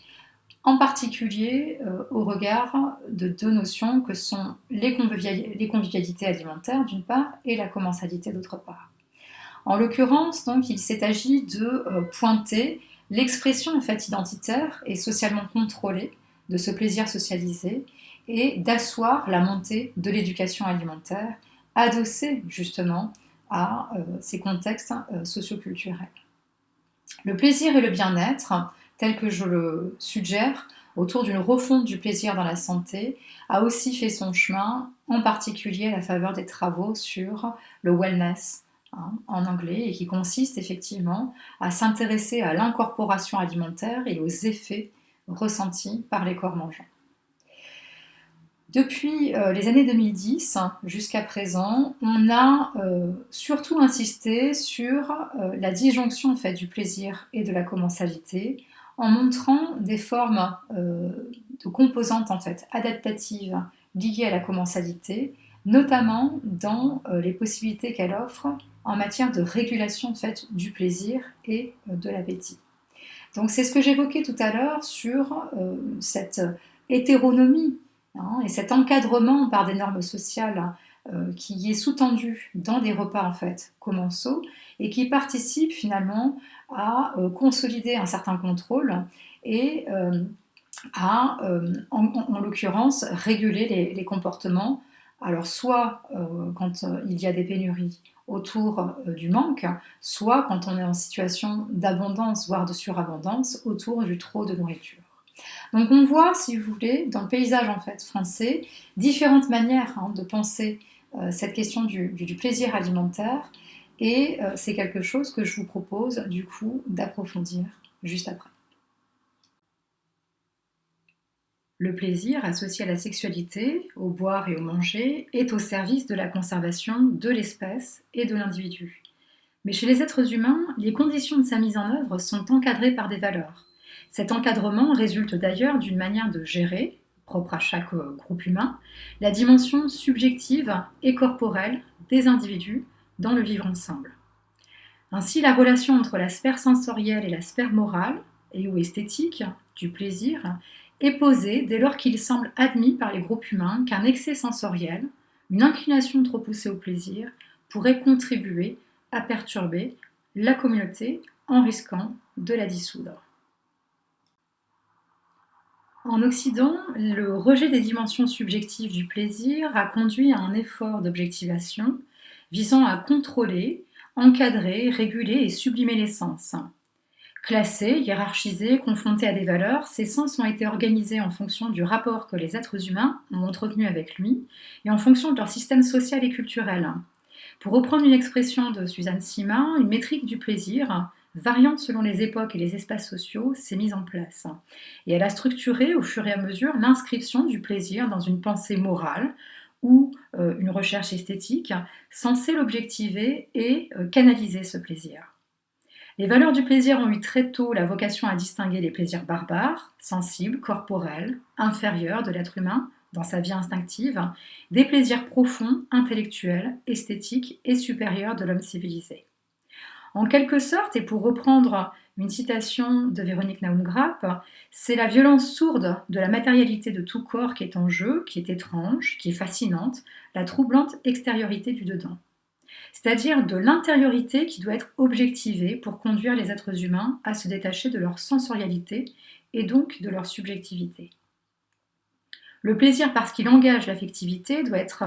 en particulier au regard de deux notions que sont les convivialités alimentaires d'une part et la commensalité d'autre part. En l'occurrence, donc, il s'est agi de pointer l'expression en fait identitaire et socialement contrôlée de ce plaisir socialisé et d'asseoir la montée de l'éducation alimentaire adossée justement à ces contextes socioculturels. Le plaisir et le bien-être, tel que je le suggère, autour d'une refonte du plaisir dans la santé, a aussi fait son chemin, en particulier à la faveur des travaux sur le wellness en anglais, et qui consiste effectivement à s'intéresser à l'incorporation alimentaire et aux effets ressentis par les corps mangeants. Depuis les années 2010 jusqu'à présent, on a surtout insisté sur la disjonction en fait, du plaisir et de la commensalité en montrant des formes de composantes en fait, adaptatives liées à la commensalité, notamment dans les possibilités qu'elle offre en matière de régulation en fait, du plaisir et de l'appétit. Donc c'est ce que j'évoquais tout à l'heure sur cette hétéronomie et cet encadrement par des normes sociales qui est sous-tendu dans des repas en fait commensaux et qui participe finalement à consolider un certain contrôle et à, en l'occurrence, réguler les comportements. Alors soit quand il y a des pénuries autour du manque, soit quand on est en situation d'abondance, voire de surabondance, autour du trop de nourriture. Donc on voit, si vous voulez, dans le paysage en fait, français, différentes manières de penser cette question du plaisir alimentaire, et c'est quelque chose que je vous propose du coup d'approfondir juste après. Le plaisir associé à la sexualité, au boire et au manger, est au service de la conservation de l'espèce et de l'individu. Mais chez les êtres humains, les conditions de sa mise en œuvre sont encadrées par des valeurs. Cet encadrement résulte d'ailleurs d'une manière de gérer, propre à chaque groupe humain, la dimension subjective et corporelle des individus dans le vivre ensemble. Ainsi, la relation entre la sphère sensorielle et la sphère morale et ou esthétique du plaisir est posée dès lors qu'il semble admis par les groupes humains qu'un excès sensoriel, une inclination trop poussée au plaisir, pourrait contribuer à perturber la communauté en risquant de la dissoudre. En Occident, le rejet des dimensions subjectives du plaisir a conduit à un effort d'objectivation visant à contrôler, encadrer, réguler et sublimer les sens. Classés, hiérarchisés, confrontés à des valeurs, ces sens ont été organisés en fonction du rapport que les êtres humains ont entretenu avec lui et en fonction de leur système social et culturel. Pour reprendre une expression de Suzanne Simard, une métrique du plaisir, variant selon les époques et les espaces sociaux, s'est mise en place. Et elle a structuré au fur et à mesure l'inscription du plaisir dans une pensée morale ou une recherche esthétique censée l'objectiver et canaliser ce plaisir. Les valeurs du plaisir ont eu très tôt la vocation à distinguer les plaisirs barbares, sensibles, corporels, inférieurs de l'être humain dans sa vie instinctive, des plaisirs profonds, intellectuels, esthétiques et supérieurs de l'homme civilisé. En quelque sorte, et pour reprendre une citation de Véronique Naum-Grappe, c'est la violence sourde de la matérialité de tout corps qui est en jeu, qui est étrange, qui est fascinante, la troublante extériorité du dedans. C'est-à-dire de l'intériorité qui doit être objectivée pour conduire les êtres humains à se détacher de leur sensorialité et donc de leur subjectivité. Le plaisir, parce qu'il engage l'affectivité, doit être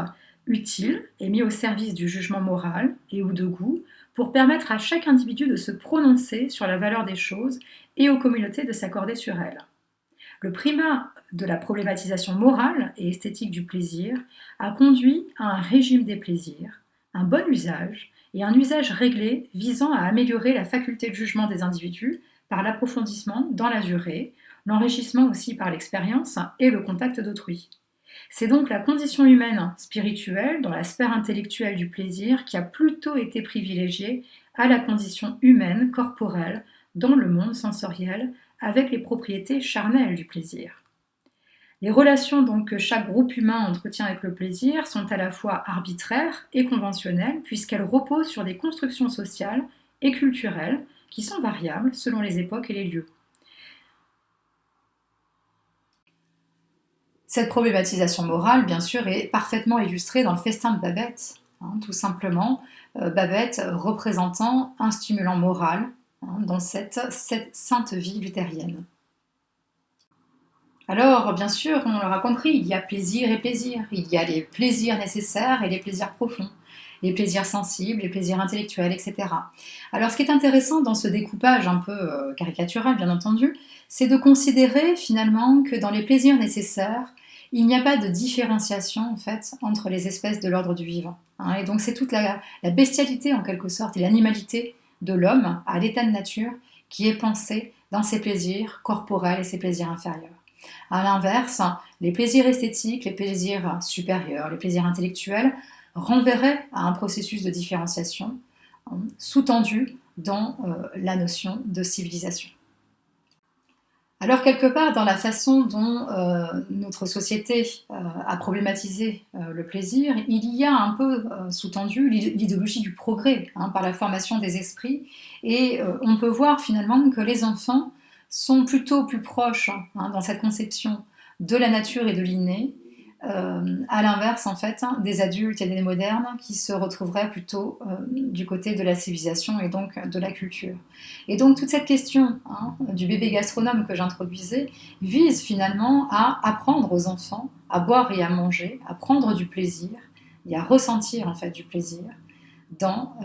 utile et mis au service du jugement moral et ou de goût pour permettre à chaque individu de se prononcer sur la valeur des choses et aux communautés de s'accorder sur elles. Le primat de la problématisation morale et esthétique du plaisir a conduit à un régime des plaisirs, un bon usage et un usage réglé visant à améliorer la faculté de jugement des individus par l'approfondissement dans la durée, l'enrichissement aussi par l'expérience et le contact d'autrui. C'est donc la condition humaine spirituelle dans la sphère intellectuelle du plaisir qui a plutôt été privilégiée à la condition humaine corporelle dans le monde sensoriel avec les propriétés charnelles du plaisir. Les relations donc que chaque groupe humain entretient avec le plaisir sont à la fois arbitraires et conventionnelles puisqu'elles reposent sur des constructions sociales et culturelles qui sont variables selon les époques et les lieux. Cette problématisation morale, bien sûr, est parfaitement illustrée dans le festin de Babette, tout simplement, Babette représentant un stimulant moral dans cette sainte vie luthérienne. Alors, bien sûr, on l'aura compris, il y a plaisir et plaisir. Il y a les plaisirs nécessaires et les plaisirs profonds, les plaisirs sensibles, les plaisirs intellectuels, etc. Alors, ce qui est intéressant dans ce découpage un peu caricatural, bien entendu, c'est de considérer finalement que dans les plaisirs nécessaires, il n'y a pas de différenciation en fait entre les espèces de l'ordre du vivant. Et donc c'est toute la bestialité en quelque sorte et l'animalité de l'homme à l'état de nature qui est pensée dans ses plaisirs corporels et ses plaisirs inférieurs. À l'inverse, les plaisirs esthétiques, les plaisirs supérieurs, les plaisirs intellectuels renverraient à un processus de différenciation sous-tendu dans la notion de civilisation. Alors quelque part, dans la façon dont notre société a problématisé le plaisir, il y a un peu sous-tendu l'idéologie du progrès par la formation des esprits et on peut voir finalement que les enfants sont plutôt plus proches dans cette conception de la nature et de l'inné, à l'inverse en fait des adultes et des modernes qui se retrouveraient plutôt du côté de la civilisation et donc de la culture. Et donc toute cette question du bébé gastronome que j'introduisais vise finalement à apprendre aux enfants à boire et à manger, à prendre du plaisir et à ressentir en fait du plaisir dans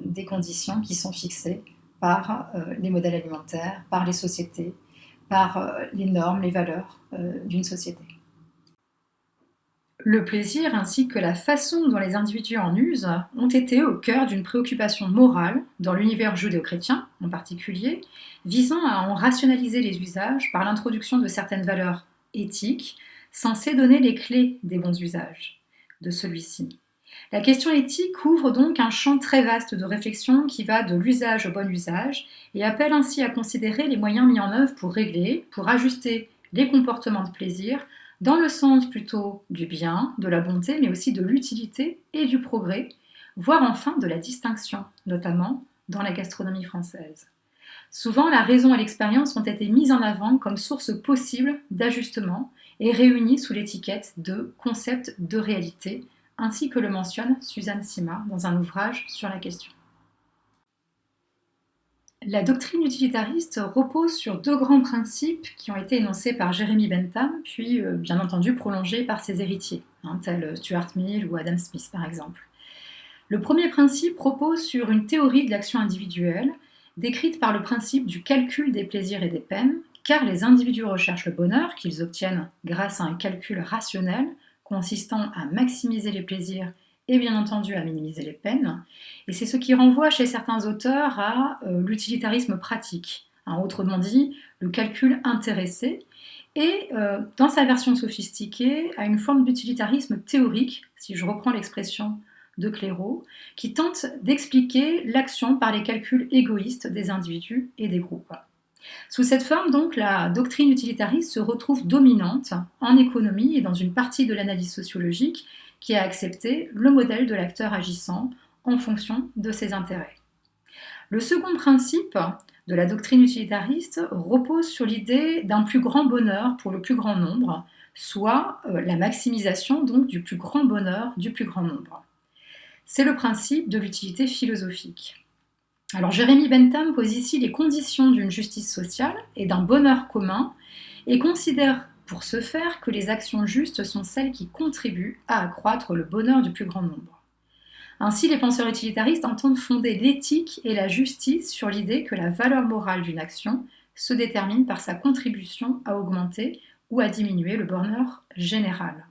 des conditions qui sont fixées par les modèles alimentaires, par les sociétés, par les normes, les valeurs d'une société. Le plaisir ainsi que la façon dont les individus en usent ont été au cœur d'une préoccupation morale, dans l'univers judéo-chrétien en particulier, visant à en rationaliser les usages par l'introduction de certaines valeurs éthiques censées donner les clés des bons usages de celui-ci. La question éthique couvre donc un champ très vaste de réflexion qui va de l'usage au bon usage et appelle ainsi à considérer les moyens mis en œuvre pour régler, pour ajuster les comportements de plaisir dans le sens plutôt du bien, de la bonté, mais aussi de l'utilité et du progrès, voire enfin de la distinction, notamment dans la gastronomie française. Souvent, la raison et l'expérience ont été mises en avant comme source possible d'ajustement et réunies sous l'étiquette de concept de réalité, ainsi que le mentionne Suzanne Simard dans un ouvrage sur la question. La doctrine utilitariste repose sur deux grands principes qui ont été énoncés par Jeremy Bentham, puis bien entendu prolongés par ses héritiers, tels Stuart Mill ou Adam Smith par exemple. Le premier principe repose sur une théorie de l'action individuelle, décrite par le principe du calcul des plaisirs et des peines, car les individus recherchent le bonheur qu'ils obtiennent grâce à un calcul rationnel consistant à maximiser les plaisirs et bien entendu à minimiser les peines. Et c'est ce qui renvoie chez certains auteurs à l'utilitarisme pratique, autrement dit le calcul intéressé, et dans sa version sophistiquée à une forme d'utilitarisme théorique, si je reprends l'expression de Clairaut, qui tente d'expliquer l'action par les calculs égoïstes des individus et des groupes. Sous cette forme, donc, la doctrine utilitariste se retrouve dominante en économie et dans une partie de l'analyse sociologique qui a accepté le modèle de l'acteur agissant en fonction de ses intérêts. Le second principe de la doctrine utilitariste repose sur l'idée d'un plus grand bonheur pour le plus grand nombre, soit la maximisation donc du plus grand bonheur du plus grand nombre. C'est le principe de l'utilité philosophique. Alors Jeremy Bentham pose ici les conditions d'une justice sociale et d'un bonheur commun et considère pour ce faire que les actions justes sont celles qui contribuent à accroître le bonheur du plus grand nombre. Ainsi, les penseurs utilitaristes entendent fonder l'éthique et la justice sur l'idée que la valeur morale d'une action se détermine par sa contribution à augmenter ou à diminuer le bonheur général.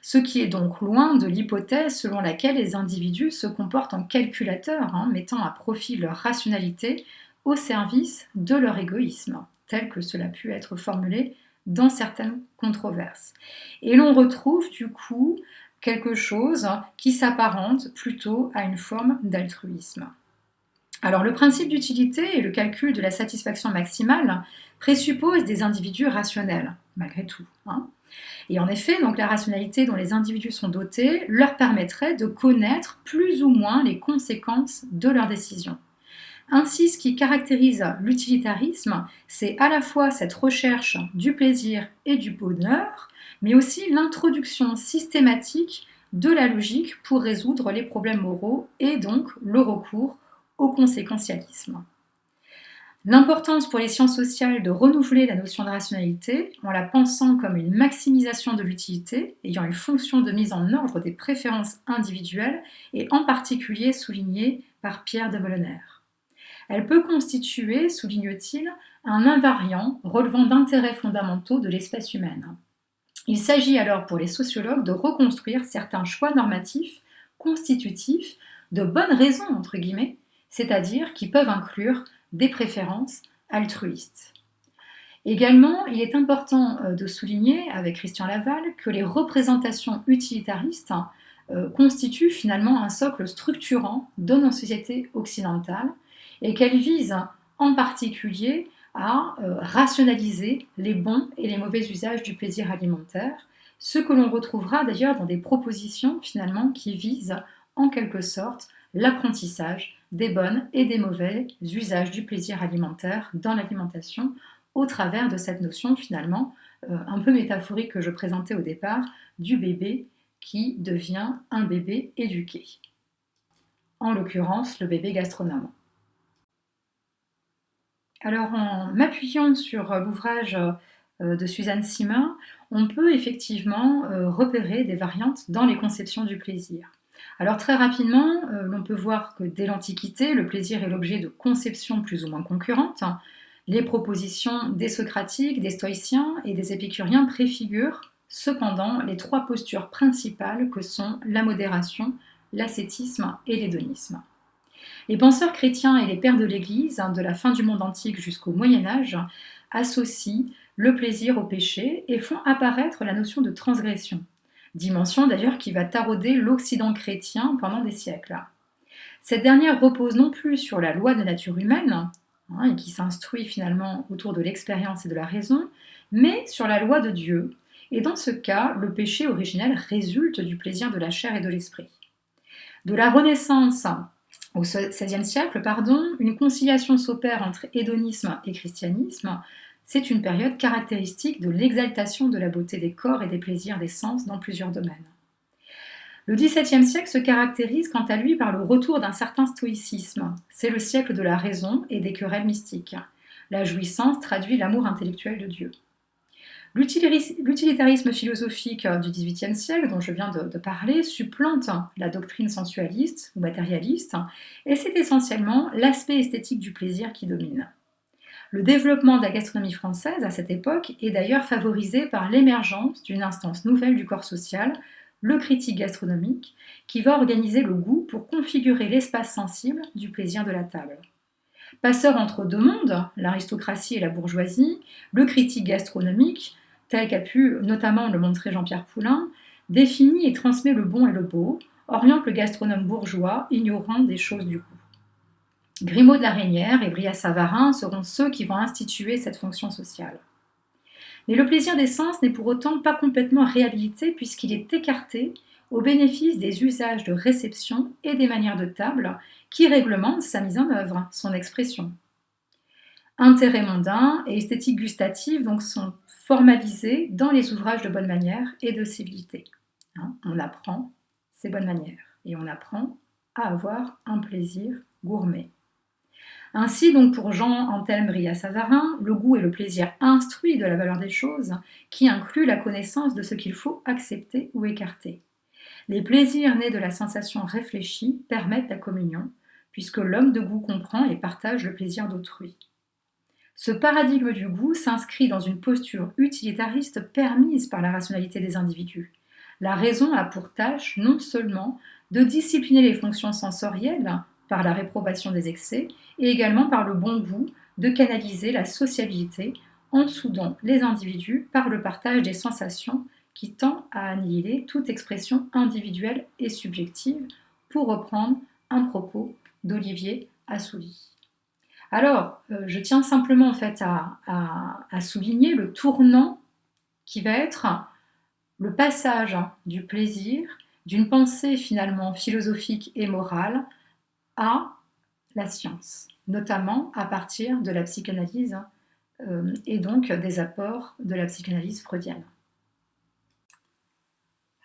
Ce qui est donc loin de l'hypothèse selon laquelle les individus se comportent en calculateurs, mettant à profit leur rationalité au service de leur égoïsme, tel que cela a pu être formulé dans certaines controverses. Et l'on retrouve du coup quelque chose qui s'apparente plutôt à une forme d'altruisme. Alors le principe d'utilité et le calcul de la satisfaction maximale présupposent des individus rationnels, malgré tout. Et en effet, donc, la rationalité dont les individus sont dotés leur permettrait de connaître plus ou moins les conséquences de leurs décisions. Ainsi, ce qui caractérise l'utilitarisme, c'est à la fois cette recherche du plaisir et du bonheur, mais aussi l'introduction systématique de la logique pour résoudre les problèmes moraux et donc le recours au conséquentialisme. L'importance pour les sciences sociales de renouveler la notion de rationalité en la pensant comme une maximisation de l'utilité ayant une fonction de mise en ordre des préférences individuelles est en particulier soulignée par Pierre de Molenaer. Elle peut constituer, souligne-t-il, un invariant relevant d'intérêts fondamentaux de l'espèce humaine. Il s'agit alors pour les sociologues de reconstruire certains choix normatifs constitutifs de bonnes raisons, entre guillemets, c'est-à-dire qui peuvent inclure des préférences altruistes. Également, il est important de souligner, avec Christian Laval, que les représentations utilitaristes constituent finalement un socle structurant de nos sociétés occidentales et qu'elles visent en particulier à rationaliser les bons et les mauvais usages du plaisir alimentaire, ce que l'on retrouvera d'ailleurs dans des propositions finalement qui visent en quelque sorte l'apprentissage des bonnes et des mauvais usages du plaisir alimentaire dans l'alimentation au travers de cette notion finalement un peu métaphorique que je présentais au départ du bébé qui devient un bébé éduqué. En l'occurrence, le bébé gastronome. Alors en m'appuyant sur l'ouvrage de Suzanne Simard, on peut effectivement repérer des variantes dans les conceptions du plaisir. Alors très rapidement, l'on peut voir que dès l'Antiquité, le plaisir est l'objet de conceptions plus ou moins concurrentes. Les propositions des socratiques, des stoïciens et des épicuriens préfigurent cependant les trois postures principales que sont la modération, l'ascétisme et l'hédonisme. Les penseurs chrétiens et les pères de l'Église, de la fin du monde antique jusqu'au Moyen-Âge, associent le plaisir au péché et font apparaître la notion de transgression. dimension d'ailleurs qui va tarauder l'Occident chrétien pendant des siècles. Cette dernière repose non plus sur la loi de nature humaine, et qui s'instruit finalement autour de l'expérience et de la raison, mais sur la loi de Dieu, et dans ce cas, le péché originel résulte du plaisir de la chair et de l'esprit. De la Renaissance au XVIe siècle, une conciliation s'opère entre hédonisme et christianisme. C'est une période caractéristique de l'exaltation de la beauté des corps et des plaisirs des sens dans plusieurs domaines. Le XVIIe siècle se caractérise quant à lui par le retour d'un certain stoïcisme. C'est le siècle de la raison et des querelles mystiques. La jouissance traduit l'amour intellectuel de Dieu. L'utilitarisme philosophique du XVIIIe siècle, dont je viens de parler, supplante la doctrine sensualiste ou matérialiste, et c'est essentiellement l'aspect esthétique du plaisir qui domine. Le développement de la gastronomie française à cette époque est d'ailleurs favorisé par l'émergence d'une instance nouvelle du corps social, le critique gastronomique, qui va organiser le goût pour configurer l'espace sensible du plaisir de la table. Passeur entre deux mondes, l'aristocratie et la bourgeoisie, le critique gastronomique, tel qu'a pu notamment le montrer Jean-Pierre Poulain, définit et transmet le bon et le beau, oriente le gastronome bourgeois, ignorant des choses du goût. Grimaud de la Reynière et Brillat-Savarin seront ceux qui vont instituer cette fonction sociale. Mais le plaisir des sens n'est pour autant pas complètement réhabilité puisqu'il est écarté au bénéfice des usages de réception et des manières de table qui réglementent sa mise en œuvre, son expression. Intérêt mondain et esthétique gustative donc sont formalisés dans les ouvrages de bonne manière et de civilité. On apprend ces bonnes manières et on apprend à avoir un plaisir gourmet. Ainsi, donc, pour Jean-Anthelme Brillat-Savarin, le goût est le plaisir instruit de la valeur des choses, qui inclut la connaissance de ce qu'il faut accepter ou écarter. Les plaisirs nés de la sensation réfléchie permettent la communion, puisque l'homme de goût comprend et partage le plaisir d'autrui. Ce paradigme du goût s'inscrit dans une posture utilitariste permise par la rationalité des individus. La raison a pour tâche non seulement de discipliner les fonctions sensorielles, par la réprobation des excès, et également par le bon goût de canaliser la sociabilité en soudant les individus par le partage des sensations qui tend à annihiler toute expression individuelle et subjective, pour reprendre un propos d'Olivier Assouline. Alors, je tiens simplement en fait à souligner le tournant qui va être le passage du plaisir, d'une pensée finalement philosophique et morale, à la science, notamment à partir de la psychanalyse et donc des apports de la psychanalyse freudienne.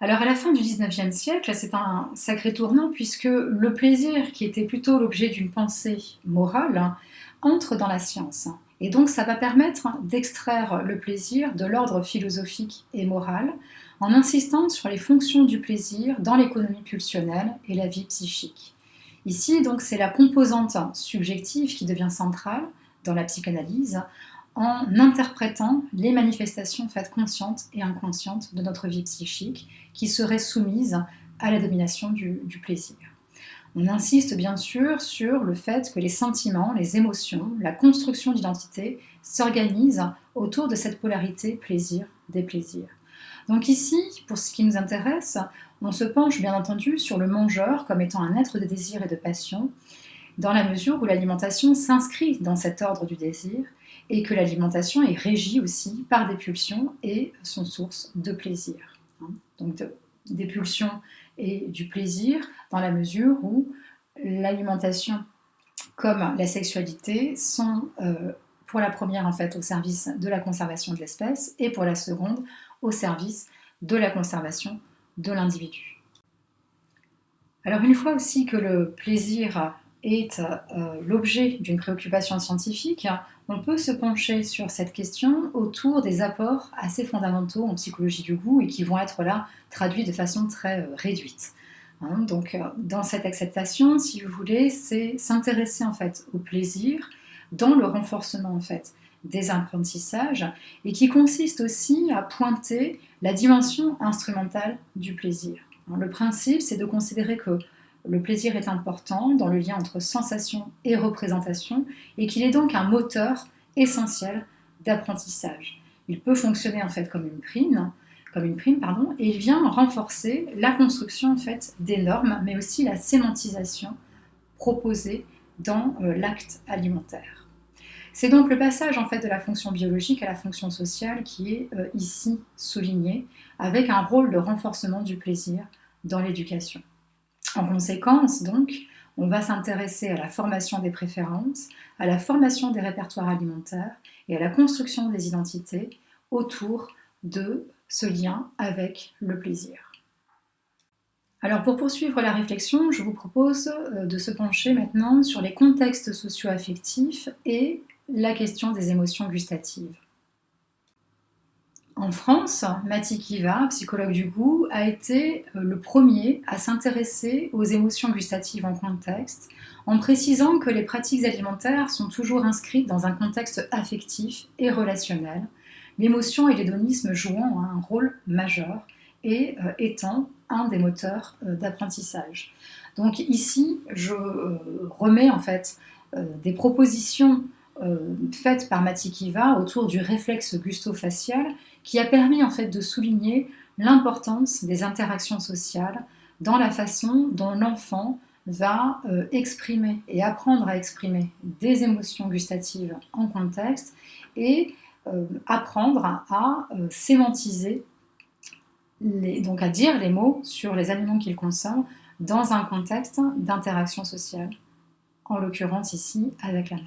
Alors à la fin du XIXe siècle, c'est un sacré tournant puisque le plaisir, qui était plutôt l'objet d'une pensée morale, entre dans la science. Et donc ça va permettre d'extraire le plaisir de l'ordre philosophique et moral en insistant sur les fonctions du plaisir dans l'économie pulsionnelle et la vie psychique. Ici, donc, c'est la composante subjective qui devient centrale dans la psychanalyse en interprétant les manifestations faites conscientes et inconscientes de notre vie psychique qui seraient soumises à la domination du plaisir. On insiste bien sûr sur le fait que les sentiments, les émotions, la construction d'identité s'organisent autour de cette polarité plaisir-déplaisir. Donc ici, pour ce qui nous intéresse, on se penche bien entendu sur le mangeur comme étant un être de désir et de passion, dans la mesure où l'alimentation s'inscrit dans cet ordre du désir et que l'alimentation est régie aussi par des pulsions et sont source de plaisir. Donc des pulsions et du plaisir dans la mesure où l'alimentation comme la sexualité sont pour la première en fait au service de la conservation de l'espèce et pour la seconde au service de la conservation de l'individu. Alors une fois aussi que le plaisir est l'objet d'une préoccupation scientifique, on peut se pencher sur cette question autour des apports assez fondamentaux en psychologie du goût et qui vont être là traduits de façon très réduite. Donc dans cette acceptation, si vous voulez, c'est s'intéresser en fait au plaisir dans le renforcement en fait des apprentissages et qui consiste aussi à pointer la dimension instrumentale du plaisir. Le principe, c'est de considérer que le plaisir est important dans le lien entre sensation et représentation et qu'il est donc un moteur essentiel d'apprentissage. Il peut fonctionner en fait comme une prime, comme une prime, pardon, et il vient renforcer la construction en fait, des normes, mais aussi la sémantisation proposée dans l'acte alimentaire. C'est donc le passage en fait, de la fonction biologique à la fonction sociale qui est ici souligné, avec un rôle de renforcement du plaisir dans l'éducation. En conséquence, donc, on va s'intéresser à la formation des préférences, à la formation des répertoires alimentaires et à la construction des identités autour de ce lien avec le plaisir. Alors pour poursuivre la réflexion, je vous propose de se pencher maintenant sur les contextes socio-affectifs et la question des émotions gustatives. En France, Matti Kiva, psychologue du goût, a été le premier à s'intéresser aux émotions gustatives en contexte, en précisant que les pratiques alimentaires sont toujours inscrites dans un contexte affectif et relationnel, l'émotion et l'hédonisme jouant un rôle majeur et étant un des moteurs d'apprentissage. Donc ici, je remets en fait des propositions faites par Matti Kiva autour du réflexe gusto-facial qui a permis en fait de souligner l'importance des interactions sociales dans la façon dont l'enfant va exprimer et apprendre à exprimer des émotions gustatives en contexte et apprendre à sémantiser, donc à dire les mots sur les aliments qu'il consomme dans un contexte d'interaction sociale, en l'occurrence ici avec la mère.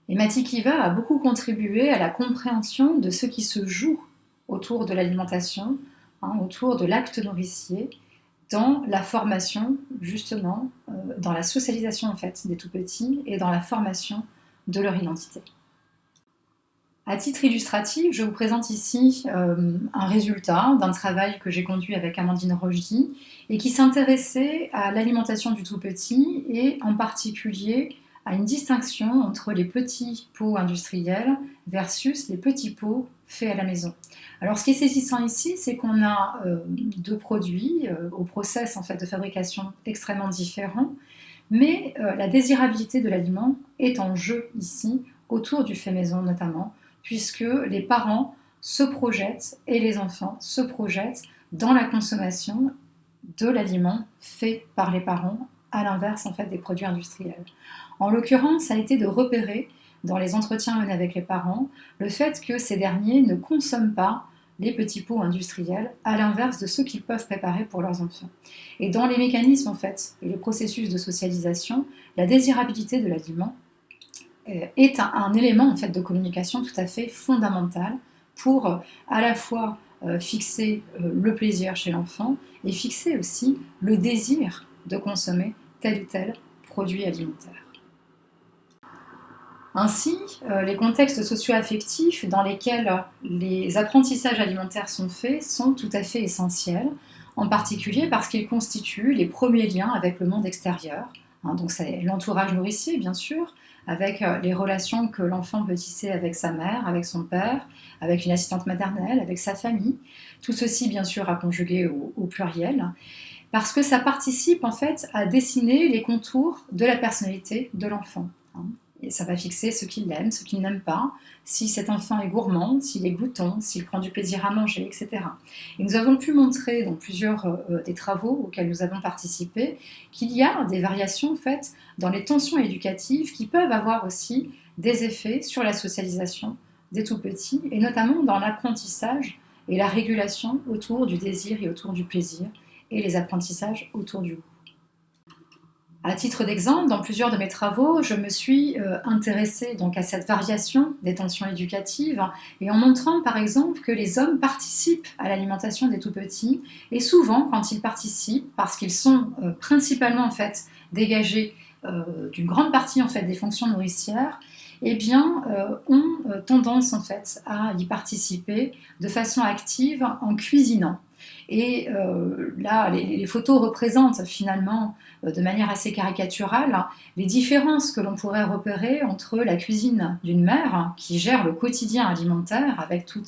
Et Matti Kiva a beaucoup contribué à la compréhension de ce qui se joue autour de l'alimentation, autour de l'acte nourricier, dans la formation, justement, dans la socialisation en fait, des tout-petits et dans la formation de leur identité. À titre illustratif, je vous présente ici un résultat d'un travail que j'ai conduit avec Amandine Rochdy et qui s'intéressait à l'alimentation du tout-petit et en particulier à une distinction entre les petits pots industriels versus les petits pots faits à la maison. Alors ce qui est saisissant ici, c'est qu'on a deux produits au process en fait, de fabrication extrêmement différents, mais la désirabilité de l'aliment est en jeu ici, autour du fait maison notamment, puisque les parents se projettent et les enfants se projettent dans la consommation de l'aliment fait par les parents, à l'inverse en fait, des produits industriels. En l'occurrence, ça a été de repérer dans les entretiens menés avec les parents le fait que ces derniers ne consomment pas les petits pots industriels, à l'inverse de ceux qu'ils peuvent préparer pour leurs enfants. Et dans les mécanismes en fait, et les processus de socialisation, la désirabilité de l'aliment est un élément en fait, de communication tout à fait fondamental pour à la fois fixer le plaisir chez l'enfant et fixer aussi le désir de consommer tel ou tel produit alimentaire. Ainsi, les contextes socio-affectifs dans lesquels les apprentissages alimentaires sont faits sont tout à fait essentiels, en particulier parce qu'ils constituent les premiers liens avec le monde extérieur. Donc c'est l'entourage nourricier, bien sûr, avec les relations que l'enfant peut tisser avec sa mère, avec son père, avec une assistante maternelle, avec sa famille. Tout ceci, bien sûr, à conjuguer au pluriel, parce que ça participe en fait à dessiner les contours de la personnalité de l'enfant. Et ça va fixer ce qu'il aime, ce qu'il n'aime pas, si cet enfant est gourmand, s'il est glouton, s'il prend du plaisir à manger, etc. Et nous avons pu montrer dans plusieurs des travaux auxquels nous avons participé qu'il y a des variations faites dans les tensions éducatives qui peuvent avoir aussi des effets sur la socialisation des tout-petits, et notamment dans l'apprentissage et la régulation autour du désir et autour du plaisir, et les apprentissages autour du goût. À titre d'exemple, dans plusieurs de mes travaux, je me suis intéressée donc à cette variation des tensions éducatives et en montrant par exemple que les hommes participent à l'alimentation des tout-petits et souvent quand ils participent, parce qu'ils sont principalement en fait dégagés d'une grande partie en fait des fonctions nourricières, eh bien, ont tendance en fait à y participer de façon active en cuisinant. Et là, les photos représentent finalement, de manière assez caricaturale, les différences que l'on pourrait repérer entre la cuisine d'une mère qui gère le quotidien alimentaire avec tout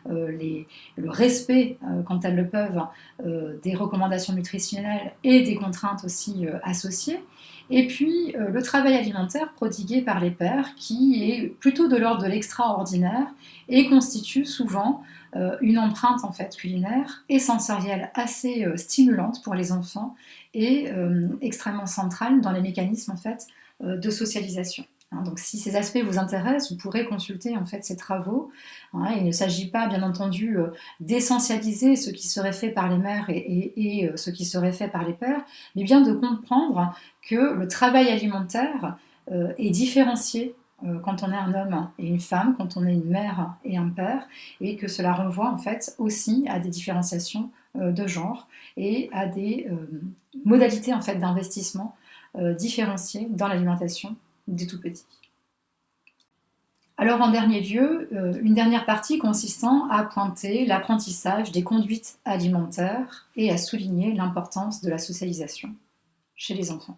le respect, quand elles le peuvent, des recommandations nutritionnelles et des contraintes aussi associées. Et puis le travail alimentaire prodigué par les pères qui est plutôt de l'ordre de l'extraordinaire et constitue souvent une empreinte en fait culinaire et sensorielle assez stimulante pour les enfants et extrêmement centrale dans les mécanismes en fait de socialisation. Hein, donc si ces aspects vous intéressent, vous pourrez consulter en fait ces travaux. Hein, il ne s'agit pas bien entendu d'essentialiser ce qui serait fait par les mères et ce qui serait fait par les pères, mais bien de comprendre que le travail alimentaire est différencié quand on est un homme et une femme, quand on est une mère et un père, et que cela renvoie en fait aussi à des différenciations de genre et à des modalités en fait d'investissement différenciées dans l'alimentation des tout petits. Alors en dernier lieu, une dernière partie consistant à pointer l'apprentissage des conduites alimentaires et à souligner l'importance de la socialisation chez les enfants.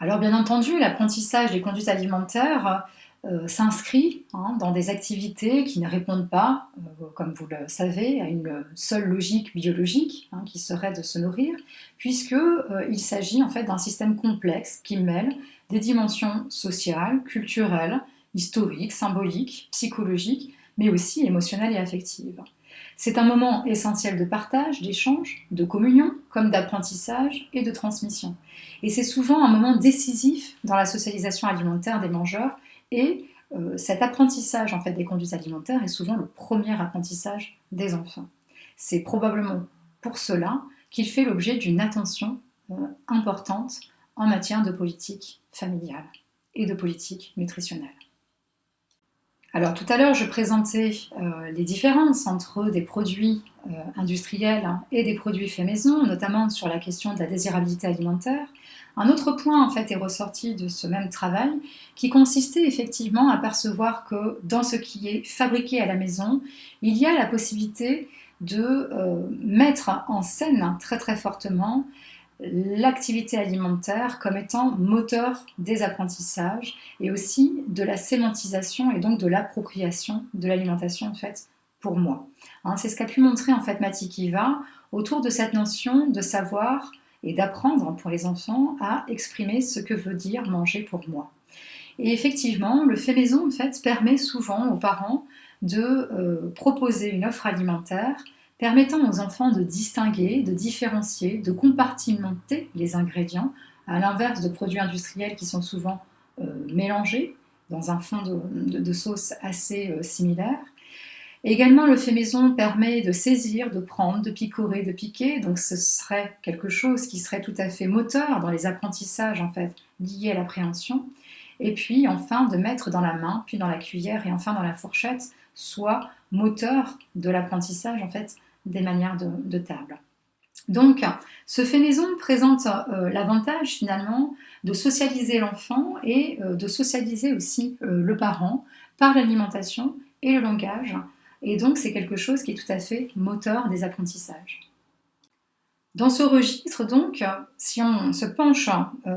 Alors bien entendu, l'apprentissage des conduites alimentaires s'inscrit dans des activités qui ne répondent pas, comme vous le savez, à une seule logique biologique qui serait de se nourrir, puisqu'il s'agit en fait d'un système complexe qui mêle des dimensions sociales, culturelles, historiques, symboliques, psychologiques, mais aussi émotionnelles et affectives. C'est un moment essentiel de partage, d'échange, de communion, comme d'apprentissage et de transmission. Et c'est souvent un moment décisif dans la socialisation alimentaire des mangeurs et cet apprentissage en fait, des conduites alimentaires est souvent le premier apprentissage des enfants. C'est probablement pour cela qu'il fait l'objet d'une attention importante en matière de politique familiale et de politique nutritionnelle. Alors tout à l'heure, je présentais les différences entre des produits industriels et des produits faits maison, notamment sur la question de la désirabilité alimentaire. Un autre point en fait est ressorti de ce même travail qui consistait effectivement à percevoir que dans ce qui est fabriqué à la maison, il y a la possibilité de mettre en scène très très fortement l'activité alimentaire comme étant moteur des apprentissages et aussi de la sémantisation et donc de l'appropriation de l'alimentation en fait pour moi. Hein, c'est ce qu'a pu montrer en fait Mati Kiva autour de cette notion de savoir et d'apprendre pour les enfants à exprimer ce que veut dire manger pour moi. Et effectivement, le fait maison en fait permet souvent aux parents de proposer une offre alimentaire permettant aux enfants de distinguer, de différencier, de compartimenter les ingrédients, à l'inverse de produits industriels qui sont souvent mélangés dans un fond de sauce assez similaire. Et également, le fait maison permet de saisir, de prendre, de picorer, de piquer, donc ce serait quelque chose qui serait tout à fait moteur dans les apprentissages en fait, liés à l'appréhension. Et puis enfin, de mettre dans la main, puis dans la cuillère et enfin dans la fourchette, soit moteur de l'apprentissage en fait, des manières de table. Donc, ce fait maison présente l'avantage finalement de socialiser l'enfant et de socialiser aussi le parent par l'alimentation et le langage. Et donc, c'est quelque chose qui est tout à fait moteur des apprentissages. Dans ce registre, donc, si on se penche